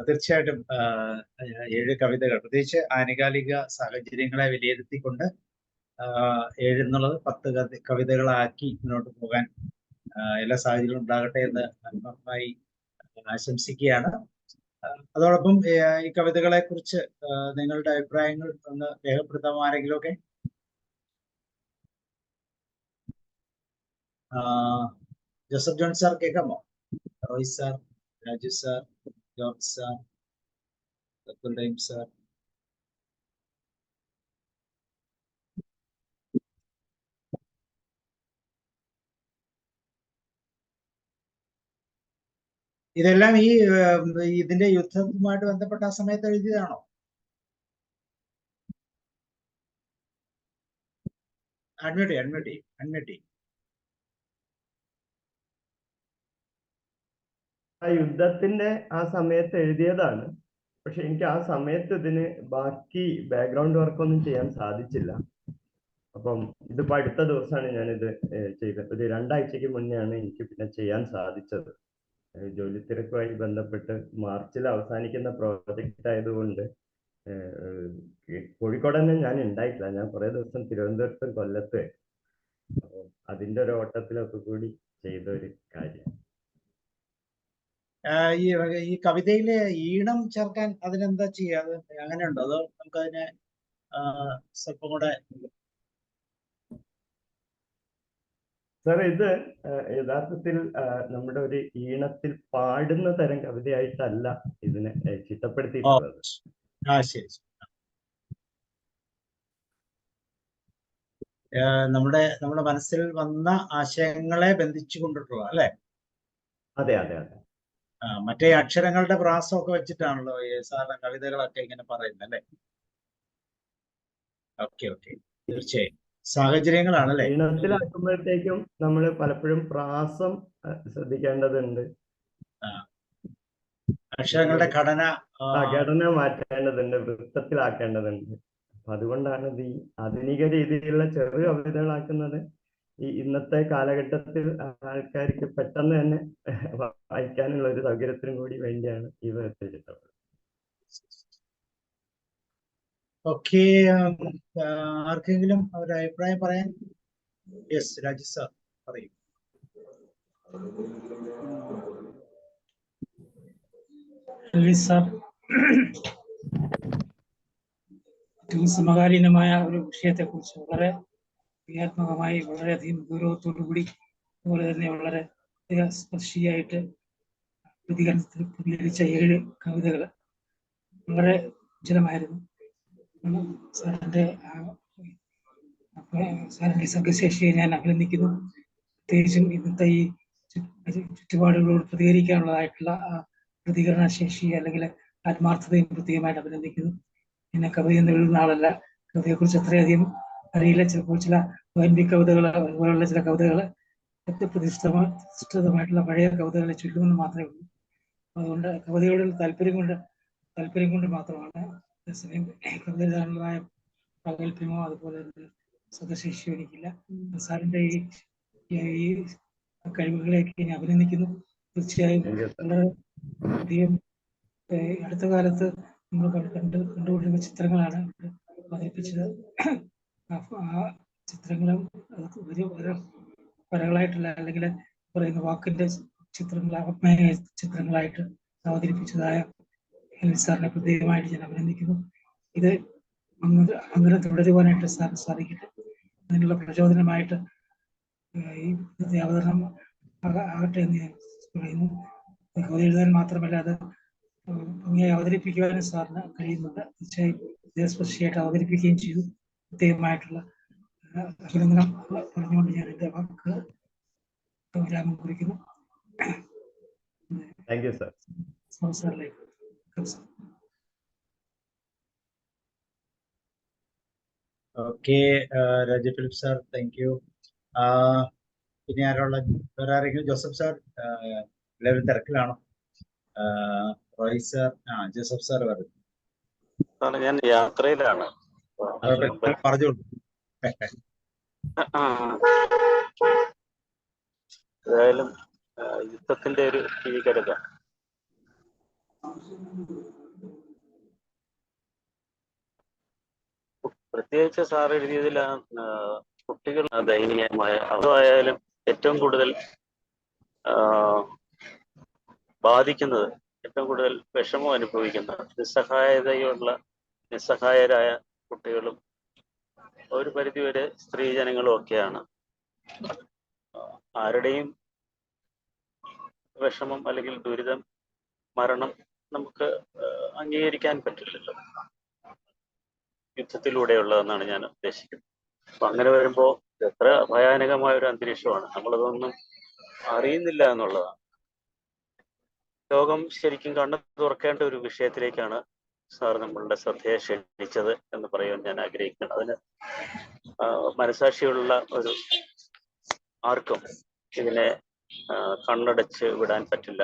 തീർച്ചയായിട്ടും 7 കവിതകൾ, പ്രത്യേകിച്ച് ആനുകാലിക സാഹചര്യങ്ങളെ വിലയിരുത്തിക്കൊണ്ട് എഴുതുന്നത് 10 കവിതകളാക്കി മുന്നോട്ട് പോകാൻ എല്ലാ സാഹചര്യങ്ങളും ഉണ്ടാകട്ടെ എന്ന് നന്നായി ആശംസിക്കുകയാണ്. അതോടൊപ്പം ഈ കവിതകളെ കുറിച്ച് നിങ്ങളുടെ അഭിപ്രായങ്ങൾ ഒന്ന് രേഖപ്പെടുത്താമോ ആരെങ്കിലും ഒക്കെ? ജോസഫ് ജോൺ സാർ കേൾക്കാമോ? Roy sir, Raju sir, George sir, sir. ഇതെല്ലാം ഇതിന്റെ യുദ്ധവുമായിട്ട് ബന്ധപ്പെട്ട ആ സമയത്ത് എഴുതിയതാണോ? അൺമ്യൂട്ട്. ആ യുദ്ധത്തിന്റെ ആ സമയത്ത് എഴുതിയതാണ്. പക്ഷെ എനിക്ക് ആ സമയത്ത് ഇതിന് ബാക്കി ബാക്ക്ഗ്രൗണ്ട് വർക്കൊന്നും ചെയ്യാൻ സാധിച്ചില്ല. അപ്പം ഇതിപ്പോ അടുത്ത ദിവസമാണ് ഞാനിത് ചെയ്തത്. ഒരു 2 ആഴ്ചക്ക് മുന്നെയാണ് എനിക്ക് പിന്നെ ചെയ്യാൻ സാധിച്ചത്. ജോലി തിരക്കുമായി ബന്ധപ്പെട്ട് മാർച്ചിൽ അവസാനിക്കുന്ന പ്രോജക്റ്റ് ആയതുകൊണ്ട് കോഴിക്കോട് തന്നെ ഞാൻ ഉണ്ടായിട്ടില്ല. ഞാൻ കുറെ ദിവസം തിരുവനന്തപുരത്തും കൊല്ലത്ത്. അപ്പോൾ അതിന്റെ ഒരു ഓട്ടത്തിലൊക്കെ കൂടി ചെയ്ത ഒരു കാര്യം. ഈ കവിതയില് ഈണം ചേർക്കാൻ അതിനെന്താ ചെയ്യാതെ? അങ്ങനെ ഉണ്ടോ? അതോ നമുക്കതിനെ സ്വല്പം കൂടെ? സാർ, ഇത് യഥാർത്ഥത്തിൽ നമ്മുടെ ഒരു ഈണത്തിൽ പാടുന്ന തരം കവിതയായിട്ടല്ല ഇതിനെ ചിട്ടപ്പെടുത്തിയിട്ടുള്ളത്. ശരി. നമ്മുടെ മനസ്സിൽ വന്ന ആശയങ്ങളെ ബന്ധിച്ചു കൊണ്ടിട്ടുള്ള അല്ലെ? അതെ അതെ അതെ. മറ്റേ അക്ഷരങ്ങളുടെ പ്രാസമൊക്കെ വെച്ചിട്ടാണല്ലോ ഈ സാധാരണ കവിതകളൊക്കെ ഇങ്ങനെ പറയുന്നത് അല്ലെ? ഓക്കെ ഓക്കെ, തീർച്ചയായും സാഹചര്യങ്ങളാണല്ലേ. ഈണത്തിലാക്കുമ്പോഴത്തേക്കും നമ്മൾ പലപ്പോഴും പ്രാസം ശ്രദ്ധിക്കേണ്ടതുണ്ട്. അക്ഷരങ്ങളുടെ ഘടന ഘടന മാറ്റേണ്ടതുണ്ട്, വൃത്തത്തിലാക്കേണ്ടതുണ്ട്. അപ്പൊ അതുകൊണ്ടാണ് ഇത് ഈ ആധുനിക രീതിയിലുള്ള ചെറു കവിതകളാക്കുന്നത്. ഈ ഇന്നത്തെ കാലഘട്ടത്തിൽ ആൾക്കാർക്ക് പെട്ടെന്ന് തന്നെ വായിക്കാനുള്ള ഒരു സൗകര്യത്തിനും കൂടി വേണ്ടിയാണ് ഇവ എത്തിച്ചിട്ടുള്ളത്. ഓക്കെ, ആർക്കെങ്കിലും ഒരു അഭിപ്രായം പറയാൻ? യെസ്, രാജേഷ് സാർ പറയൂ. സാർ, ഏറ്റവും സമകാലീനമായ ഒരു വിഷയത്തെക്കുറിച്ച് വളരെ ക്രിയാത്മകമായി, വളരെയധികം ഗൗരവത്തോടു കൂടി, അതുപോലെ തന്നെ വളരെ സ്പർശിയായിട്ട് പ്രതികരിച്ച 7 കവിതകൾ വളരെ ഉജ്ജ്വലമായിരുന്നു. സാറിന്റെ സർഗശേഷിയെ ഞാൻ അഭിനന്ദിക്കുന്നു. പ്രത്യേകിച്ചും ഇന്നത്തെ ഈ ചുറ്റുപാടുകളോട് പ്രതികരിക്കാനുള്ളതായിട്ടുള്ള പ്രതികരണ ശേഷി അല്ലെങ്കിൽ ആത്മാർത്ഥതയും പ്രത്യേകമായിട്ട് അഭിനന്ദിക്കുന്നു. പിന്നെ കവിത എന്ന് എഴുതുന്ന ആളല്ല, കവിതയെക്കുറിച്ച് അത്രയധികം അറിയില്ല. ചിലപ്പോൾ ചില ONV കവിതകൾ അതുപോലുള്ള ചില കവിതകൾ പ്രതിഷ്ഠിതമായിട്ടുള്ള പഴയ കവിതകളെ ചൊല്ലുമെന്ന് മാത്രമേ ഉള്ളൂ. അതുകൊണ്ട് കവിതയോടുള്ള താല്പര്യം കൊണ്ട് മാത്രമാണ്. അതേസമയം കവിത എഴുതാനുള്ളതായ പ്രാഗൽഭ്യമോ അതുപോലെ തന്നെ സ്വതശേഷിയോ എനിക്കില്ല. സാറിന്റെ ഈ കഴിവുകളെയൊക്കെ ഞാൻ അഭിനന്ദിക്കുന്നു. തീർച്ചയായും വളരെ അധികം അടുത്ത കാലത്ത് നമ്മൾ കണ്ടുകൊണ്ടിരുന്ന ചിത്രങ്ങളാണ് അവതരിപ്പിച്ചത്. ആ ചിത്രങ്ങളും ഓരോ വരകളായിട്ടുള്ള അല്ലെങ്കിൽ പറയുന്ന വാക്കിന്റെ ചിത്രങ്ങളായിട്ട് അവതരിപ്പിച്ചതായ സാറിനെ പ്രത്യേകമായിട്ട് ഞാൻ അഭിനന്ദിക്കുന്നു. ഇത് അങ്ങനെ തുടരുവാനായിട്ട് സാറിന് സാധിക്കട്ടെ. അതിനുള്ള പ്രചോദനമായിട്ട് ഈ അവതരണം ആകട്ടെ എന്ന് ഞാൻ പറയുന്നു. കവിത എഴുതാൻ മാത്രമല്ല, അത് ഭംഗിയായി അവതരിപ്പിക്കുവാനും സാറിന് കഴിയുന്നുണ്ട്. തീർച്ചയായും ദേഹസ്പർശിയായിട്ട് അവതരിപ്പിക്കുകയും ചെയ്തു. പ്രത്യേകമായിട്ടുള്ള അഭിനന്ദനം പറഞ്ഞുകൊണ്ട് ഞാൻ എൻ്റെ വാക്ക് വിരാമം കുറിക്കുന്നു. Thank you sir. സാറിലേക്ക് okay, Raju Philip sir, thank you. പിന്നെ ആരുള്ള വേറെ ആരെങ്കിലും? ജോസഫ് സാർ, എല്ലാവരും തിരക്കിലാണോ? റോയ് സാർ, ജോസഫ് സാർ പറഞ്ഞു. ഞാൻ യാത്രയിലാണ്. പറഞ്ഞോളൂ. ഏതായാലും യുദ്ധത്തിന്റെ ഒരു ഭീകരത പ്രത്യേകിച്ച് സാർ എഴുതിയതിൽ കുട്ടികൾ ദയനീയമായ അതായാലും ഏറ്റവും കൂടുതൽ ബാധിക്കുന്നത്, ഏറ്റവും കൂടുതൽ വിഷമം അനുഭവിക്കുന്ന നിസ്സഹായരായ കുട്ടികളും ഒരു പരിധിവരെ സ്ത്രീജനങ്ങളും ഒക്കെയാണ്. ആരുടെയും വിഷമം അല്ലെങ്കിൽ ദുരിതം, മരണം നമുക്ക് അംഗീകരിക്കാൻ പറ്റില്ലല്ലോ, യുദ്ധത്തിലൂടെയുള്ളതെന്നാണ് ഞാൻ ഉദ്ദേശിക്കുന്നത്. അപ്പൊ അങ്ങനെ വരുമ്പോ എത്ര ഭയാനകമായ ഒരു അന്തരീക്ഷമാണ്. നമ്മളതൊന്നും അറിയുന്നില്ല എന്നുള്ളതാണ്. ലോകം ശരിക്കും കണ്ണു തുറക്കേണ്ട ഒരു വിഷയത്തിലേക്കാണ് സാർ നമ്മളുടെ ശ്രദ്ധയെ ക്ഷണിച്ചത് എന്ന് പറയാൻ ഞാൻ ആഗ്രഹിക്കുന്നു. അതിന് മനസാക്ഷിയുള്ള ഒരു ആർക്കും ഇതിനെ കണ്ണടച്ച് വിടാൻ പറ്റില്ല.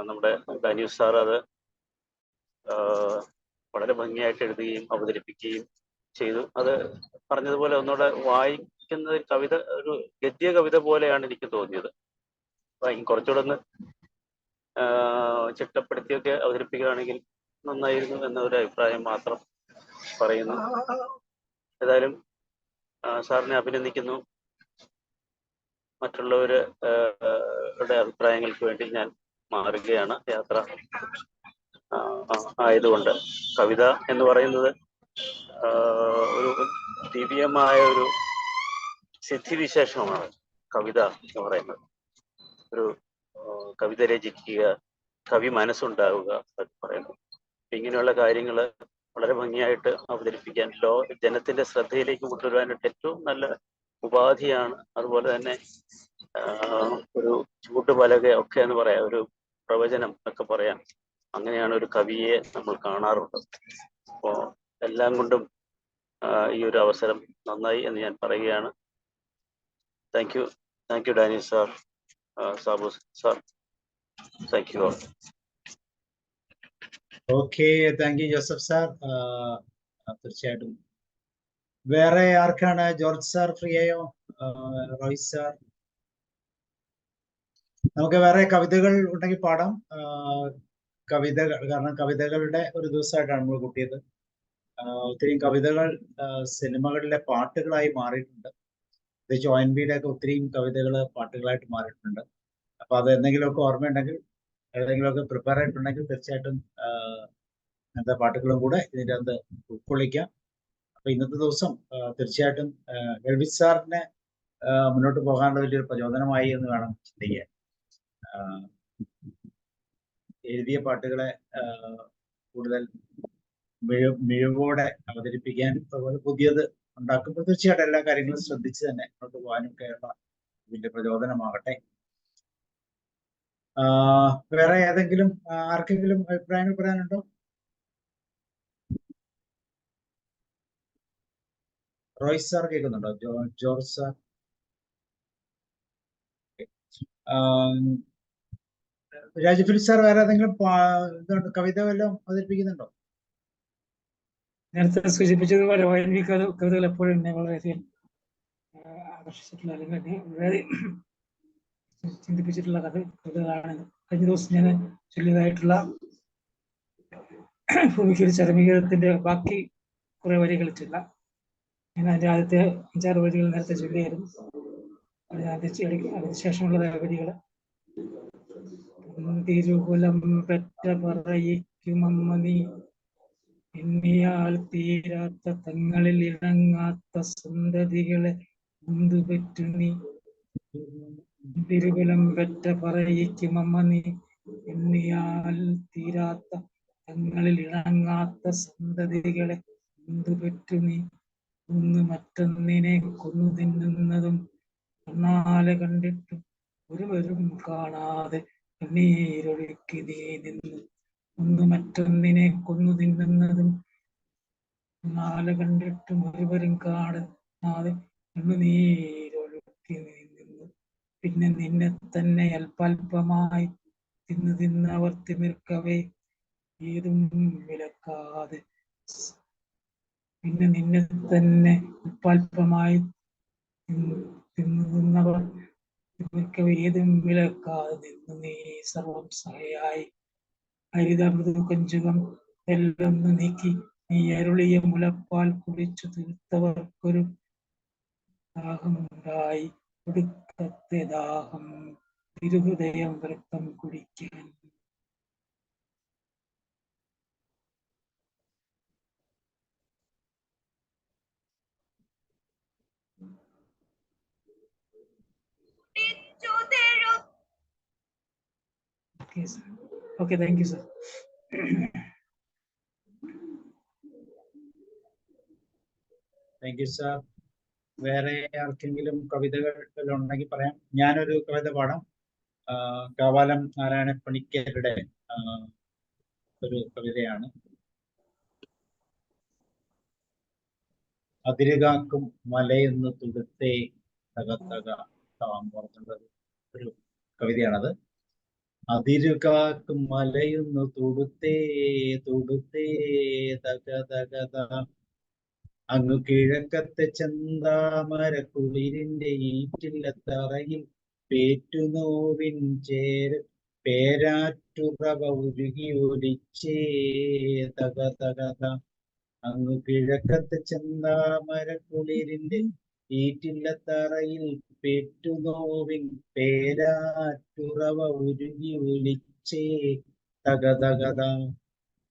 നമ്മുടെ ദാനിഷ് സാർ അത് വളരെ ഭംഗിയായിട്ട് എഴുതുകയും അവതരിപ്പിക്കുകയും ചെയ്തു. അത് പറഞ്ഞതുപോലെ ഒന്നുകൂടെ വായിക്കുന്നത് കവിത, ഒരു ഗദ്യ കവിത പോലെയാണ് എനിക്ക് തോന്നിയത്. കുറച്ചുകൂടെ ഒന്ന് ചിട്ടപ്പെടുത്തിയൊക്കെ അവതരിപ്പിക്കുകയാണെങ്കിൽ നന്നായിരുന്നു എന്നൊരു അഭിപ്രായം മാത്രം പറയുന്നു. ഏതായാലും സാറിനെ അഭിനന്ദിക്കുന്നു. മറ്റുള്ളവരുടെ അഭിപ്രായങ്ങൾക്ക് വേണ്ടി ഞാൻ മാറുകയാണ്. യാത്ര ആയതുകൊണ്ട് കവിത എന്ന് പറയുന്നത് ഒരു ദിവ്യമായ ഒരു സിദ്ധിവിശേഷമാണ്. കവിത എന്ന് പറയുന്നത് ഒരു കവിത രചിക്കുക, കവി മനസ്സുണ്ടാവുക എന്ന് പറയുന്നത്. ഇങ്ങനെയുള്ള കാര്യങ്ങൾ വളരെ ഭംഗിയായിട്ട് അവതരിപ്പിക്കാൻ ജനത്തിന്റെ ശ്രദ്ധയിലേക്ക് കൊണ്ടുവരാനായിട്ട് ഏറ്റവും നല്ല ഉപാധിയാണ്. അതുപോലെ തന്നെ ഒരു ചൂട്ടുപലക ഒക്കെ എന്ന് പറയാം, ഒരു പ്രവചനം ഒക്കെ പറയാം. അങ്ങനെയാണ് ഒരു കവിയെ നമ്മൾ കാണാറുള്ളത്. അപ്പോ എല്ലാം കൊണ്ടും ഈ ഒരു അവസരം നന്നായി എന്ന് ഞാൻ പറയുകയാണ്. Thank you Danny sir, Sabu sir, thank you all. Okay, thank you Joseph sir. തീർച്ചയായിട്ടും വേറെ ആർക്കാണ്? ജോർജ് സാർ ഫ്രീ ആയോ? റോയ് സാർ, നമുക്ക് വേറെ കവിതകൾ ഉണ്ടെങ്കിൽ പാടാം. കവിതകൾ, കാരണം കവിതകളുടെ ഒരു ദിവസമായിട്ടാണ് നമ്മൾ കൂട്ടിയത്. ഒത്തിരി കവിതകൾ സിനിമകളിലെ പാട്ടുകളായി മാറിയിട്ടുണ്ട്. പ്രത്യേകിച്ച് ONV-യുടെ ഒക്കെ ഒത്തിരിയും കവിതകൾ പാട്ടുകളായിട്ട് മാറിയിട്ടുണ്ട്. അപ്പൊ അത് എന്തെങ്കിലുമൊക്കെ ഓർമ്മയുണ്ടെങ്കിൽ, ഏതെങ്കിലുമൊക്കെ പ്രിപ്പയർ ആയിട്ടുണ്ടെങ്കിൽ തീർച്ചയായിട്ടും അങ്ങനത്തെ പാട്ടുകളും കൂടെ ഇതിൻ്റെ അകത്ത് ഉൾക്കൊള്ളിക്കാം. അപ്പൊ ഇന്നത്തെ ദിവസം തീർച്ചയായിട്ടും എൽവിസ് സാറിനെ മുന്നോട്ട് പോകാനുള്ള വലിയൊരു പ്രചോദനമായി എന്ന് വേണം ചിന്തിക്കാൻ. എഴുതിയ പാട്ടുകളെ കൂടുതൽ മിഴിവോടെ അവതരിപ്പിക്കാൻ, അതുപോലെ പുതിയത് ഉണ്ടാക്കുമ്പോൾ തീർച്ചയായിട്ടും എല്ലാ കാര്യങ്ങളും ശ്രദ്ധിച്ച് തന്നെ മുന്നോട്ട് പോകാനും ഒക്കെയുള്ള ഇതിന്റെ പ്രചോദനമാകട്ടെ. വേറെ ഏതെങ്കിലും ആർക്കെങ്കിലും അഭിപ്രായങ്ങൾ പറയാനുണ്ടോ? റോയ് സാർ കേൾക്കുന്നുണ്ടോ? ജോർജ് സാർ, രാജഫിൽ സാർ, വേറെ ഏതെങ്കിലും കവിത വല്ലതും അവതരിപ്പിക്കുന്നുണ്ടോ? നേരത്തെ സൂചിപ്പിച്ചതുപോലെ ONV കവിതകൾ എപ്പോഴും എന്നെ വളരെയധികം ആകർഷിച്ചിട്ടുള്ള, അല്ലെങ്കിൽ എന്നെ വളരെ ചിന്തിപ്പിച്ചിട്ടുള്ള കവിതകളാണ്. കഴിഞ്ഞ ദിവസം ഞാൻ ചൊല്ലിയതായിട്ടുള്ള ഭൂമിക്ക് ചരമീകരണത്തിന്റെ ബാക്കി കുറെ വരികൾ ചൊല്ലാം. ഞാൻ അതിന്റെ ആദ്യത്തെ 5-6 വരികൾ നേരത്തെ ചൊല്ലിയായിരുന്നു. അതിനുശേഷമുള്ള വരികൾ: തിരുകുലം പെറ്റ പറയിക്കുമമ്മ നീ, എണ്ണിയാൽ തീരാത്ത തങ്ങളിൽ ഇണങ്ങാത്ത സന്തതികളെ മുന്തുപെറ്റു നീ. തിരുകുലം പെറ്റ പറയിക്കുമമ്മ നീ, എണ്ണിയാൽ തീരാത്ത തങ്ങളിൽ ഇണങ്ങാത്ത സന്തതികളെ മുന്തുപെറ്റു നീ. ഒന്ന് മറ്റൊന്നിനെ കൊന്നു തിന്നുന്നതും കണ്ണാലെ കണ്ടിട്ടും ഒരുവരും കാണാതെ കണ്ണീരൊഴുക്കി നീ നിന്നു. ഒന്ന് മറ്റൊന്നിനെ കൊന്നു തിന്നുന്നതും കണ്ണാലെ കണ്ടിട്ടും ഒരുവരും കാണാതെ കണ്ണുനീരൊഴുക്കി നീ നിന്നു. പിന്നെ നിന്നെ തന്നെ അല്പാൽപമായി തിന്നവർ തിമിർക്കവേ ഏതും വിലക്കാതെ. പിന്നെ നിന്നെ തന്നെ അല്പാൽപമായി തിന്നവർ തിമിർക്കവേ ഏതും വിലക്കാതെ നിന്നു നീ സർവം സഹയായി. ഹരിത മൃദു കഞ്ചുകം എല്ലൊന്നു നീക്കി നീ അരുളിയ മുലപ്പാൽ കുടിച്ചു തീർത്തവർക്കൊരു ദാഹമുണ്ടായി. ഒടുക്കത്തെ ദാഹം തിരുഹൃദയം രക്തം കുടിക്കാൻ. Okay, thank you sir. Thank you sir. വേറെ ആർക്കെങ്കിലും കവിതകൾ ഉണ്ടെങ്കിൽ പറയാം. ഞാനൊരു കവിത പാടാം. കാവാലം നാരായണ പണിക്കരുടെ ഒരു കവിതയാണ്. അതിരുകാക്കും മലയെന്ന് തുടുത്തേ തകത്തക ഓർക്കേണ്ടത് ഒരു കവിതയാണത്. അതിരുകാക്കും മലയൊന്ന് തുടുത്തേ തക തക അങ്ങു കിഴക്കത്തെ ചെന്താമര കുളിരിന്റെ ഈറ്റില്ലത്തറയിൽ പേറ്റുനോവിൻ പേരാറ്റുറവ ഉരുകി ഒലിച്ചേ തക തക. അങ്ങു കിഴക്കത്തെ ചെന്താമര കുളിരിന്റെ ഈറ്റില്ലത്തറയിൽ പേറ്റുനോവിൻ പേരാറ്റുറവ ഉരുകി ഒലിച്ചേ തക തക.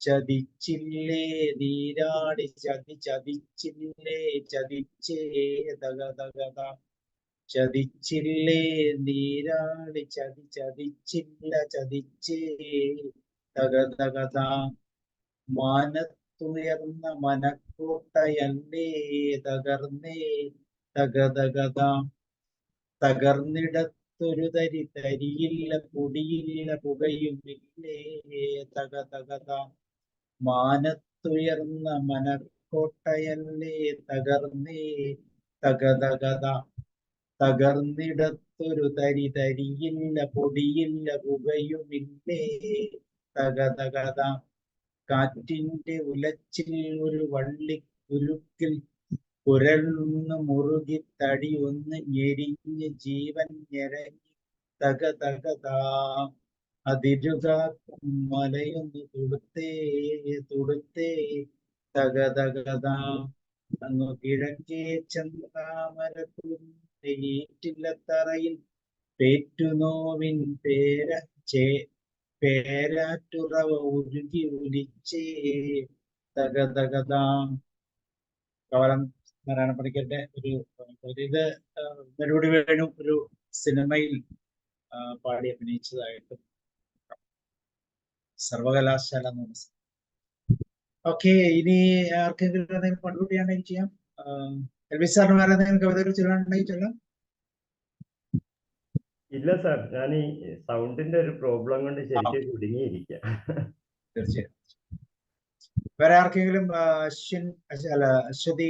ചതിച്ചില്ലേ നീരാടി ചതിച്ചില്ലേ ചതിച്ചേ തക തക. ചതിച്ചില്ലേ നീരാടി ചതിച്ചില്ല ചതിച്ചേ തക തക. മാനത്തെ മാനത്തുയർന്ന മനക്കോട്ടയല്ലേ തകർന്നേ തകതകതാം. തകർന്നിടത്തൊരു തരി തരിയില്ല പൊടിയില്ല പുകയുമില്ലേ തകതകതാം. മാനത്തുയർന്ന മനക്കോട്ടയല്ലേ തകർന്നേ തകതകതാം. തകർന്നിടത്തൊരു തരി തരിയില്ല പൊടിയില്ല പുകയുമില്ലേ തകതകതാം. കാറ്റിന്റെ ഉലച്ചിൽ ഒരു വള്ളിക്കുരുക്കിൽ കുരൽന്ന് മുറുകി തടി ഒന്ന് ഞെരിഞ്ഞ് ജീവൻ ഞെരങ്ങി തകതകതാം. അതിരുകാക്കും മലയൊന്ന് തുടുത്തേ തുടുത്തേ തകതകതാം. അങ്ങ് കിഴക്കേ ചെന്താമരക്കുന്നില്ലത്തറയിൽ പേറ്റുനോവിൻ പേരാറ്റുറവ ഉരുകി ഒലിച്ചേ തകതകതാം. കവലം നാരായണ പണിക്കരുടെ ഇത് നെടുമുടി വേണു ഒരു സിനിമയിൽ പാടി അഭിനയിച്ചതായിട്ട് സർവകലാശാല എന്ന് പറഞ്ഞ. ഓക്കെ, ഇനി ആർക്കെങ്കിലും എന്തെങ്കിലും കോൺട്രിബ്യൂട്ട് ചെയ്യാണ്ടെങ്കിൽ ചെയ്യാം. എൽവി സാറിന് വേറെ എന്തെങ്കിലും കവിതകൾ ചൊല്ലാനുണ്ടെങ്കിൽ ചൊല്ലാം. ഇല്ല സാർ, ഞാൻ ഈ സൗണ്ടിന്റെ ഒരു പ്രോബ്ലം കൊണ്ട് ശരിക്കും കുടുങ്ങിയിരിക്കുക. തീർച്ചയായും. വേറെ ആർക്കെങ്കിലും അശ്വതി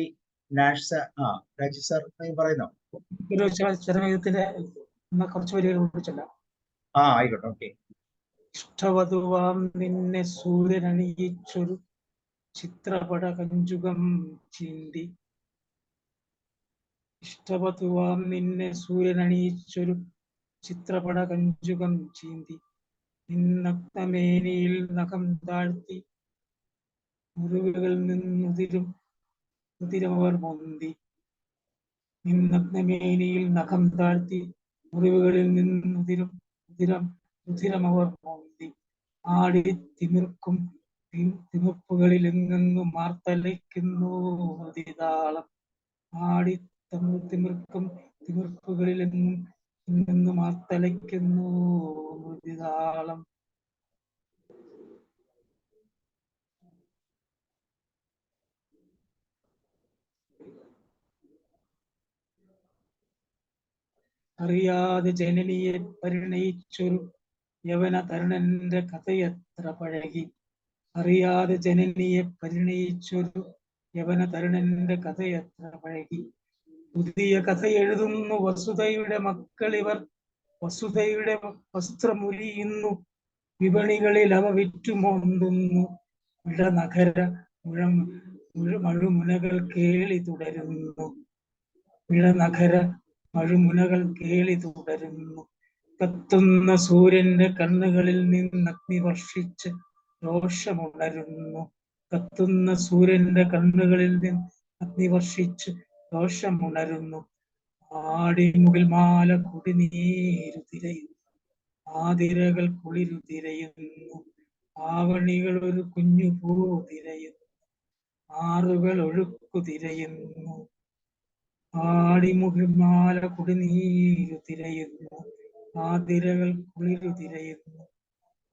നാഷ് രാജി സാർ പറയുന്നോ? ഒരു ചരമയുഗത്തിന്റെ കുറച്ച് വരികൾ ചൊല്ലാം. ആയിക്കോട്ടെ. ഓക്കെ. ഇഷ്ടവധുവാം നിന്നെ സൂര്യനണിയിച്ചൊരു ചിത്രപട കഞ്ചുകം ചീന്തി. ഇഷ്ടവധുവാം നിന്നെ സൂര്യനണിയിച്ചൊരു ചിത്രപട കഞ്ചുകം ചീന്തി. നിന്നക്തമേനിയിൽ നഖം താഴ്ത്തി മുറിവുകളിൽ നിന്നുതിരമവർ പൊന്തി. നിന്നഗ്നമേനിയിൽ നഖം താഴ്ത്തി മുറിവുകളിൽ നിന്നുതിരമവർ പൊന്തി. ആടി തിമിർക്കും തിമിർപ്പുകളിലെങ്ങും മാർത്തലയ്ക്കുന്നു മൃതിതാളം. ആടി തിമിർക്കും തിമിർപ്പുകളിലെങ്ങും മാർത്തലയ്ക്കുന്നു മൃതിതാളം. അറിയാതെ ജനനിയെ പരിണയിച്ചൊരു യവന തരുണന്റെ കഥയത്ര പഴകി. അറിയാതെ ജനനിയെ പരിണയിച്ചൊരു യവന തരുണന്റെ കഥയത്ര പഴകി. പുതിയ കഥ എഴുതുന്നു വസുധയുടെ മക്കളിവർ. വസുധയുടെ വസ്ത്രമുരിയുന്നു വിപണികളിൽ അവ വിറ്റുമോന്തുന്നു. ഇടനഗര മഴുമുനകൾ കേളി തുടരുന്നു. ഇടനഗര മഴുമുനകൾ കേളി തുടരുന്നു. കത്തുന്ന സൂര്യന്റെ കണ്ണുകളിൽ നിന്ന് അഗ്നി വർഷിച്ച് രോഷമുണരുന്നു. കത്തുന്ന സൂര്യന്റെ കണ്ണുകളിൽ നിന്ന് അഗ്നി വർഷിച്ച് രോഷമുണരുന്നു. ആടിമുകിൽ മാല കുടിനീരു തിരയുന്നു. ആതിരകൾ കുളിരു തിരയുന്നു. ആവണികൾ ഒരു കുഞ്ഞു പൂ തിരയുന്നു. ആറുകൾ ഒഴുക്കു തിരയുന്നു. ആടിമുകിൽ മാല കുടിനീരു തിരയുന്നു. ആതിരകൾ കുളിരു തിരയുന്നു.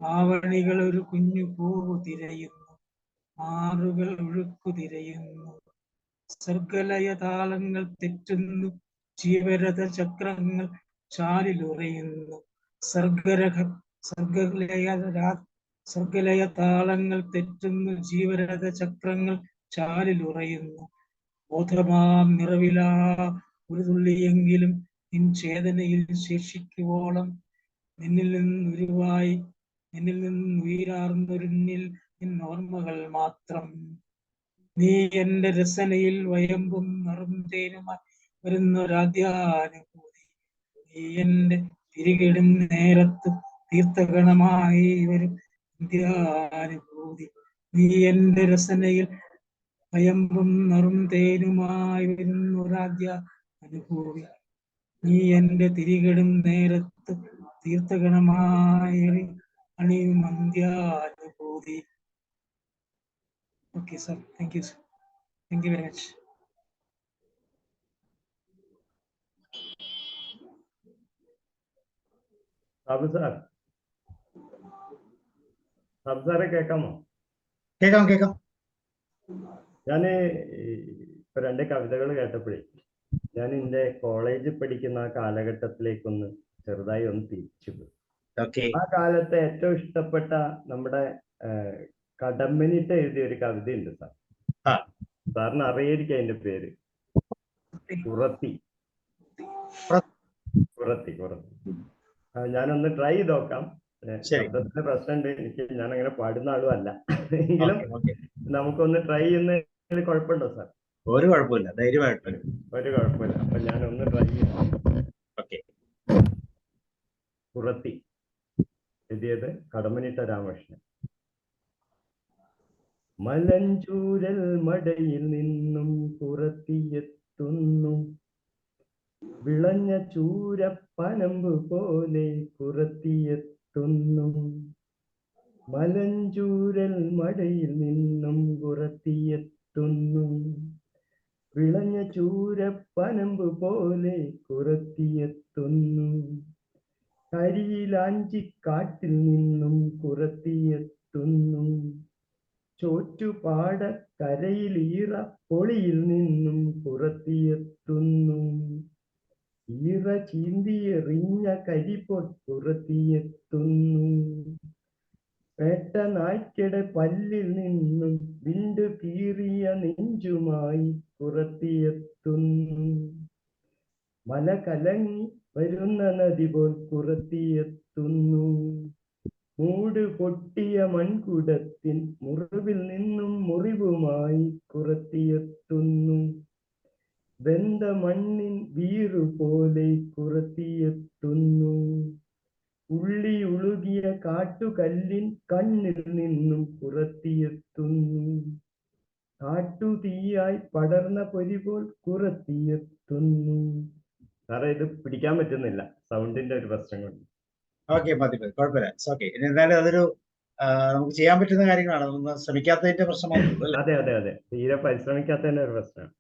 ആവണികൾ ഒരു കുഞ്ഞു പൂ തിരയുന്നു. ആറുകൾ ഒഴുക്കു തിരയുന്നു. സർഗലയ താളങ്ങൾ തെറ്റുന്നു. ജീവരഥ ചക്രങ്ങൾ ചാലിലുറയുന്നു. സർഗലയ താളങ്ങൾ തെറ്റുന്നു. ജീവരഥ ചക്രങ്ങൾ ചാലിലുറയുന്നു. ബോധമാം നിറവിലാ ഒരു തുള്ളിയെങ്കിലും നിൻ ചേതനയിൽ ശേഷിക്കുവോളം നിന്നിൽ നിന്നുയരാർന്നൊരുന്നിൽ നിന്നോർമ്മകൾ മാത്രം. നീ എന്റെ രസനയിൽ വയമ്പും നറും തേനുമായി വരുന്നൊരാദ്യാനുഭൂതി. നീ എന്റെ തിരികിടും നേരത്ത് തീർത്ഥഗണമായി വരും അന്ത്യാനുഭൂതി. നീ എന്റെ രസനയിൽ വയമ്പും നറും തേനുമായി വരുന്നൊരാദ്യ അനുഭൂതി. നീ എന്റെ തിരികിടും നേരത്ത് തീർത്ഥഗണമായി അണിയും അന്ത്യാനുഭൂതി. Okay sir, thank you sir. Thank you very much. Sabu സാറെ കേൾക്കാമോ? കേൾക്കാം. ഞാൻ ഇപ്പൊ രണ്ട് കവിതകൾ കേട്ടപ്പോഴേ ഞാൻ എൻ്റെ കോളേജിൽ പഠിക്കുന്ന ആ കാലഘട്ടത്തിലേക്കൊന്ന് ചെറുതായി ഒന്ന് തിരിച്ചു പോയി. ഓക്കെ. ആ കാലത്തെ ഏറ്റവും ഇഷ്ടപ്പെട്ട നമ്മുടെ കടമ്മനിട്ട് എഴുതിയ ഒരു കവിതയുണ്ട് സാർ. ആ. സാറിന് അറിയായിരിക്കും അതിന്റെ പേര്. കുറത്തി. ഞാനൊന്ന് ട്രൈ ചെയ്ത് നോക്കാം. ശബ്ദത്തിന്റെ പ്രശ്നമുണ്ട് എനിക്ക്, ഞാൻ അങ്ങനെ പാടുന്ന ആളും അല്ല. എങ്കിലും നമുക്കൊന്ന് ട്രൈ ചെയ്യുന്നതിൽ കുഴപ്പമുണ്ടോ സാർ? ഒരു കുഴപ്പമില്ല, ധൈര്യമായിട്ട്. ഒരു കുഴപ്പമില്ല. അപ്പൊ ഞാനൊന്ന് ട്രൈ ചെയ്യാം. ഓക്കെ. കുറത്തി എഴുതിയത് കടമ്മനിട്ട രാമകൃഷ്ണൻ. മലഞ്ചൂരൽ മടയിൽ നിന്നും കുറത്തിയെത്തുന്നു, വിളഞ്ഞ ചൂരപ്പനമ്പ് പോലെ കുറത്തിയെത്തുന്നു. മലഞ്ചൂരൽ മടയിൽ നിന്നും കുറത്തിയെത്തുന്നു, വിളഞ്ഞ ചൂരപ്പനമ്പ് പോലെ കുറത്തിയെത്തുന്നു. കരിയിലാഞ്ചിക്കാട്ടിൽ നിന്നും കുറത്തിയെത്തുന്നു, ചോറ്റുപാട കരയിൽ ഈറ പൊളിയിൽ നിന്നും കുറത്തിയെത്തുന്നു. ഈറ ചീന്തിയെറിഞ്ഞ കരിപ്പോൾ കുറത്തിയെത്തുന്നു. പേട്ട നായ്ക്കയുടെ പല്ലിൽ നിന്നും വിണ്ടു കീറിയ നെഞ്ചുമായി കുറത്തിയെത്തുന്നു. മല കലങ്ങി വരുന്ന നദി പോൽ കുറത്തിയെത്തുന്നു. മൂട് പൊട്ടിയ മൺകുടത്തിൻ മുറിവിൽ നിന്നും മുറിവുമായി കുറത്തിയെത്തുന്നു. വെന്ത മണ്ണിൻ വീറു പോലെ കുറത്തിയെത്തുന്നു. ഉള്ളി ഉളുകിയ കാട്ടുകല്ലിൻ കണ്ണിൽ നിന്നും കുറത്തിയെത്തുന്നു. കാട്ടുതീയായി പടർന്ന പൊരി പോൽ കുറത്തിയെത്തുന്നു. സാറേ ഇത് പിടിക്കാൻ പറ്റുന്നില്ല, സൗണ്ടിന്റെ ഒരു പ്രശ്നം കൊണ്ട്. ഓക്കെ, മതി, കുഴപ്പമില്ല. ഓക്കെ. എന്തായാലും അതൊരു നമുക്ക് ചെയ്യാൻ പറ്റുന്ന കാര്യങ്ങളാണ്. ഒന്ന് ശ്രമിക്കാത്തതിന്റെ പ്രശ്നമാണ്. അതെ അതെ അതെ, തീരെ പരിശ്രമിക്കാത്തതിന്റെ ഒരു പ്രശ്നമാണ്.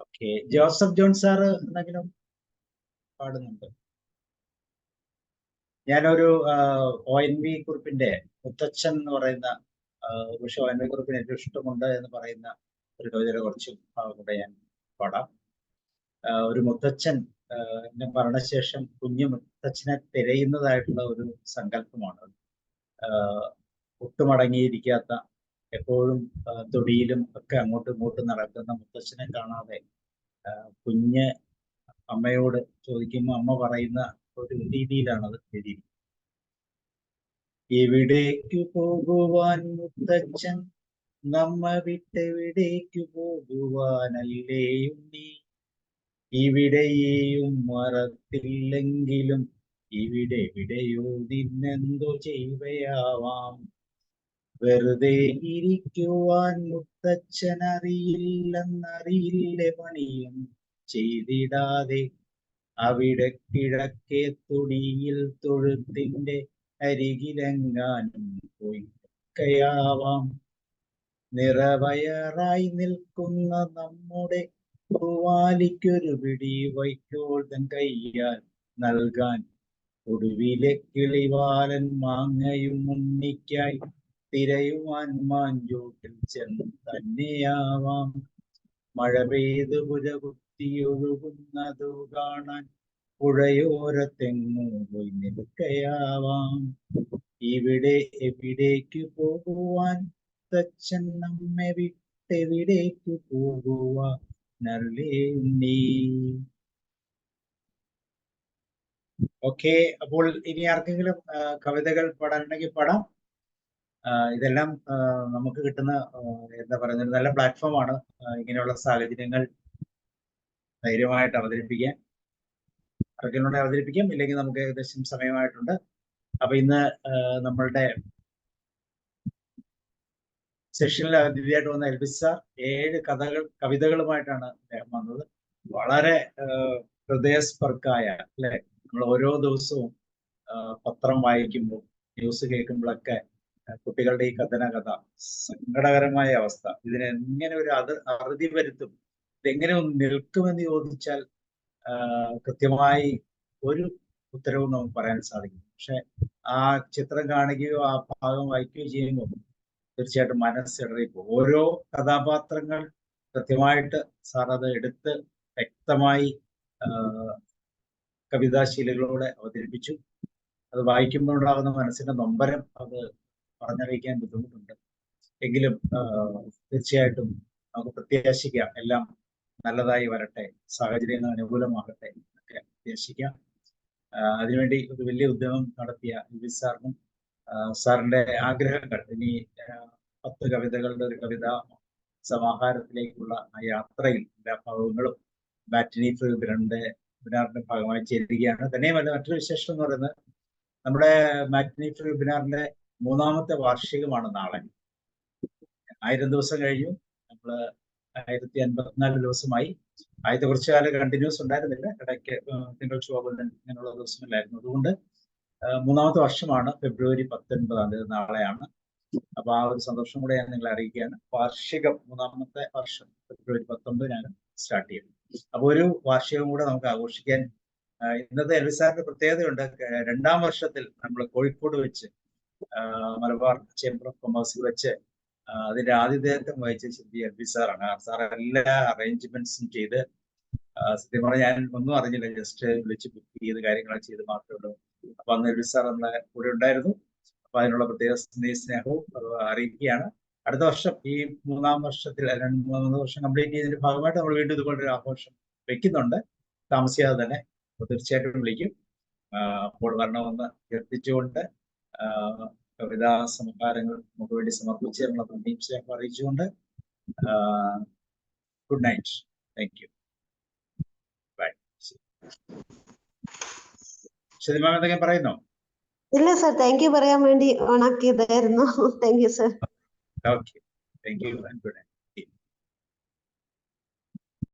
ഓക്കെ. ജോസഫ് ജോൺ സാറ് എന്തെങ്കിലും പാടുന്നുണ്ട്? ഞാനൊരു ONV കുറിപ്പിന്റെ മുത്തച്ഛൻ എന്ന് പറയുന്ന പക്ഷെ ONV കുറിപ്പിന് ഏറ്റവും ഇഷ്ടമുണ്ട് എന്ന് പറയുന്ന ഒരു കവിതയുടെ കുറച്ച് കൂടെ ഞാൻ പാടാം. ഒരു മുത്തച്ഛൻ മരണശേഷം കുഞ്ഞു മുത്തച്ഛനെ തിരയുന്നതായിട്ടുള്ള ഒരു സങ്കല്പമാണ്. ഒട്ടുമടങ്ങിയിരിക്കാത്ത, എപ്പോഴും തൊടിയിലും ഒക്കെ അങ്ങോട്ടും ഇങ്ങോട്ടും നടക്കുന്ന മുത്തച്ഛനെ കാണാതെ കുഞ്ഞ് അമ്മയോട് ചോദിക്കുമ്പോൾ അമ്മ പറയുന്ന ഒരു രീതിയിലാണത് എഴുതിയിരിക്കുന്നത്. എവിടേക്കു പോകുവാൻ മുത്തച്ഛൻ, നമ്മ വിട്ടെവിടേക്കു പോകുവാനല്ലേ ഉണ്ണി, ഇവിടെയും മറത്തില്ലെങ്കിലും ഇവിടെ എവിടെയോ നിന്നെന്തോ ചെയ്വയാവാം. വെറുതെ ഇരിക്കുവാൻ മുത്തച്ഛൻ അറിയില്ലെന്നറിയില്ല പണിയും ചെയ്തിടാതെ, അവിടെ കിഴക്കേ തൊടിയിൽ തൊഴുത്തിന്റെ അരികിലെങ്ങാനും പോയിക്കയാവാം. നിറവയറായി നിൽക്കുന്ന നമ്മുടെ പൂവാലിക്കൊരു പിടി വൈക്കോൽ തൻ കയ്യാൽ നൽകാൻ, ഒടുവിലെ കിളിവാലൻ മാങ്ങയും ഉണ്ണിക്കായി തിരയുവാൻ മാഞ്ചോട്ടിൽ ചെന്ന് തന്നെയാവാം. മഴ പെയ്ത് പുര കുത്തിയൊഴുകുന്നതു കാണാൻ പുഴയോരത്തെങ്ങോ പോയി നിൽക്കയാവാം. ഇവിടെ എവിടേക്കു പോകുവാൻ മുത്തച്ഛൻ, നമ്മെ വിട്ടെവിടേക്കു പോകുവാനല്ലേ ഉണ്ണി. ഓക്കെ. അപ്പോൾ ഇനി ആർക്കെങ്കിലും കവിതകൾ പാടാനുണ്ടെങ്കിൽ പാടാം. ഇതെല്ലാം നമുക്ക് കിട്ടുന്ന എന്താ പറയുന്നത്, നല്ല പ്ലാറ്റ്ഫോമാണ് ഇങ്ങനെയുള്ള സാഹചര്യങ്ങൾ ധൈര്യമായിട്ട് അവതരിപ്പിക്കാൻ. ആർക്കെങ്കിലും അവതരിപ്പിക്കാം, ഇല്ലെങ്കിൽ നമുക്ക് ഏകദേശം സമയമായിട്ടുണ്ട്. അപ്പൊ ഇന്ന് നമ്മളുടെ സെഷനിൽ അതിഥിയായിട്ട് വന്ന എൽബിസ് സാർ 7 കവിതകളുമായിട്ടാണ് അദ്ദേഹം വന്നത്. വളരെ ഹൃദയസ്പർക്കായ, അല്ലെ, നമ്മൾ ഓരോ ദിവസവും പത്രം വായിക്കുമ്പോൾ, ന്യൂസ് കേൾക്കുമ്പോഴൊക്കെ കുട്ടികളുടെ ഈ കഥ സങ്കടകരമായ അവസ്ഥ, ഇതിനെങ്ങനെ ഒരു അറുതി വരുത്തും, ഇതെങ്ങനെ ഒന്ന് നിൽക്കുമെന്ന് ചോദിച്ചാൽ കൃത്യമായി ഒരു ഉത്തരവും നമുക്ക് പറയാൻ സാധിക്കും. പക്ഷെ ആ ചിത്രം കാണുകയോ ആ ഭാഗം വായിക്കുകയോ ചെയ്യുമ്പോൾ തീർച്ചയായിട്ടും മനസ്സിടറിപ്പോകും. ഓരോ കഥാപാത്രങ്ങൾ കൃത്യമായിട്ട് സാർ അത് എടുത്ത് വ്യക്തമായി കവിതാശീലകളോടെ അവതരിപ്പിച്ചു. അത് വായിക്കുമ്പോൾ ഉണ്ടാകുന്ന മനസ്സിന്റെ നൊമ്പരം അത് പറഞ്ഞറിയിക്കാൻ ബുദ്ധിമുട്ടുണ്ട്. എങ്കിലും തീർച്ചയായിട്ടും നമുക്ക് പ്രത്യാശിക്കാം, എല്ലാം നല്ലതായി വരട്ടെ, സാഹചര്യങ്ങൾ അനുകൂലമാകട്ടെ എന്നൊക്കെ പ്രത്യാശിക്കാം. അതിനുവേണ്ടി ഒരു വലിയ ഉദ്യമം നടത്തിയ എൽവിസ് സാറിനും സാറിന്റെ ആഗ്രഹങ്ങൾ, ഇനി 10 കവിതകളുടെ ഒരു കവിതാ സമാഹാരത്തിലേക്കുള്ള ആ യാത്രയിൽ എല്ലാ ഭാഗങ്ങളും മാറ്റിനി വെബിനാറിന്റെ ഭാഗമായി ചേരുകയാണ്. തന്നെയുമല്ല, മറ്റൊരു വിശേഷം എന്ന് പറയുന്നത് നമ്മുടെ മാറ്റിനി വെബിനാറിന്റെ 3ാമത്തെ വാർഷികമാണ് നാളെ. 1000 ദിവസം കഴിഞ്ഞു. നമ്മള് 1054 ദിവസമായി. ആദ്യത്തെ കുറച്ചു കാലം കണ്ടിന്യൂസ് ഉണ്ടായിരുന്നില്ല, ഇടയ്ക്ക് തിങ്കൾ ചൊവ്വ ഇങ്ങനെയുള്ള ദിവസങ്ങളിലായിരുന്നു. അതുകൊണ്ട് 3ാമത്തെ വർഷമാണ്. ഫെബ്രുവരി 19 നാളെയാണ്. അപ്പൊ ആ ഒരു സന്തോഷം കൂടെ ഞാൻ നിങ്ങളെ അറിയിക്കുകയാണ്. വാർഷികം 3ാമത്തെ വർഷം ഫെബ്രുവരി 19 ഞാൻ സ്റ്റാർട്ട് ചെയ്തു. അപ്പൊ ഒരു വാർഷികം കൂടെ നമുക്ക് ആഘോഷിക്കാൻ ഇന്നത്തെ എൽവിസ് സാറിന്റെ പ്രത്യേകതയുണ്ട്. 2ാം വർഷത്തിൽ നമ്മൾ കോഴിക്കോട് വെച്ച് മലബാർ ചേംബർ ഓഫ് കൊമേഴ്സിൽ വെച്ച് അതിന്റെ ആതിഥേയത്വം വഹിച്ച ശരി എൽവിസ് സാറാണ്. സാർ എല്ലാ അറേഞ്ച്മെന്റ്സും ചെയ്ത്, സത്യം പറഞ്ഞാൽ ഞാൻ ഒന്നും അറിഞ്ഞില്ല, ജസ്റ്റ് വിളിച്ച് ബുക്ക് ചെയ്ത് കാര്യങ്ങൾ ചെയ്ത് മാത്രമേ ഉള്ളൂ. അപ്പൊ അന്ന് എൽവിസ് സാർ നമ്മളെ കൂടെ ഉണ്ടായിരുന്നു. അപ്പൊ അതിനുള്ള പ്രത്യേക സ്നേഹവും അറിയിക്കുകയാണ്. അടുത്ത വർഷം ഈ 3ാം വർഷത്തിൽ 3 വർഷം കംപ്ലീറ്റ് ചെയ്തതിന്റെ ഭാഗമായിട്ട് നമ്മൾ വീണ്ടും ഇതുപോലൊരു ആഘോഷം വെക്കുന്നുണ്ട്. താമസിയാതെ തന്നെ തീർച്ചയായിട്ടും വിളിക്കും. അപ്പോൾ വരണമെന്ന് അഭ്യർത്ഥിച്ചുകൊണ്ട് കവിതാ സമാഹാരങ്ങൾ നമുക്ക് വേണ്ടി സമർപ്പിച്ച് നമ്മളെ നന്ദിയും സ്നേഹം അറിയിച്ചുകൊണ്ട് good night. Thank you. Bye. ശരി മാം, എന്തെങ്കിലും പറയുന്നോ? ഇല്ല സർ, താങ്ക് യു പറയാൻ വേണ്ടി ഓണാക്കിയതായിരുന്നു. Thank you sir. Okay, thank you and good night.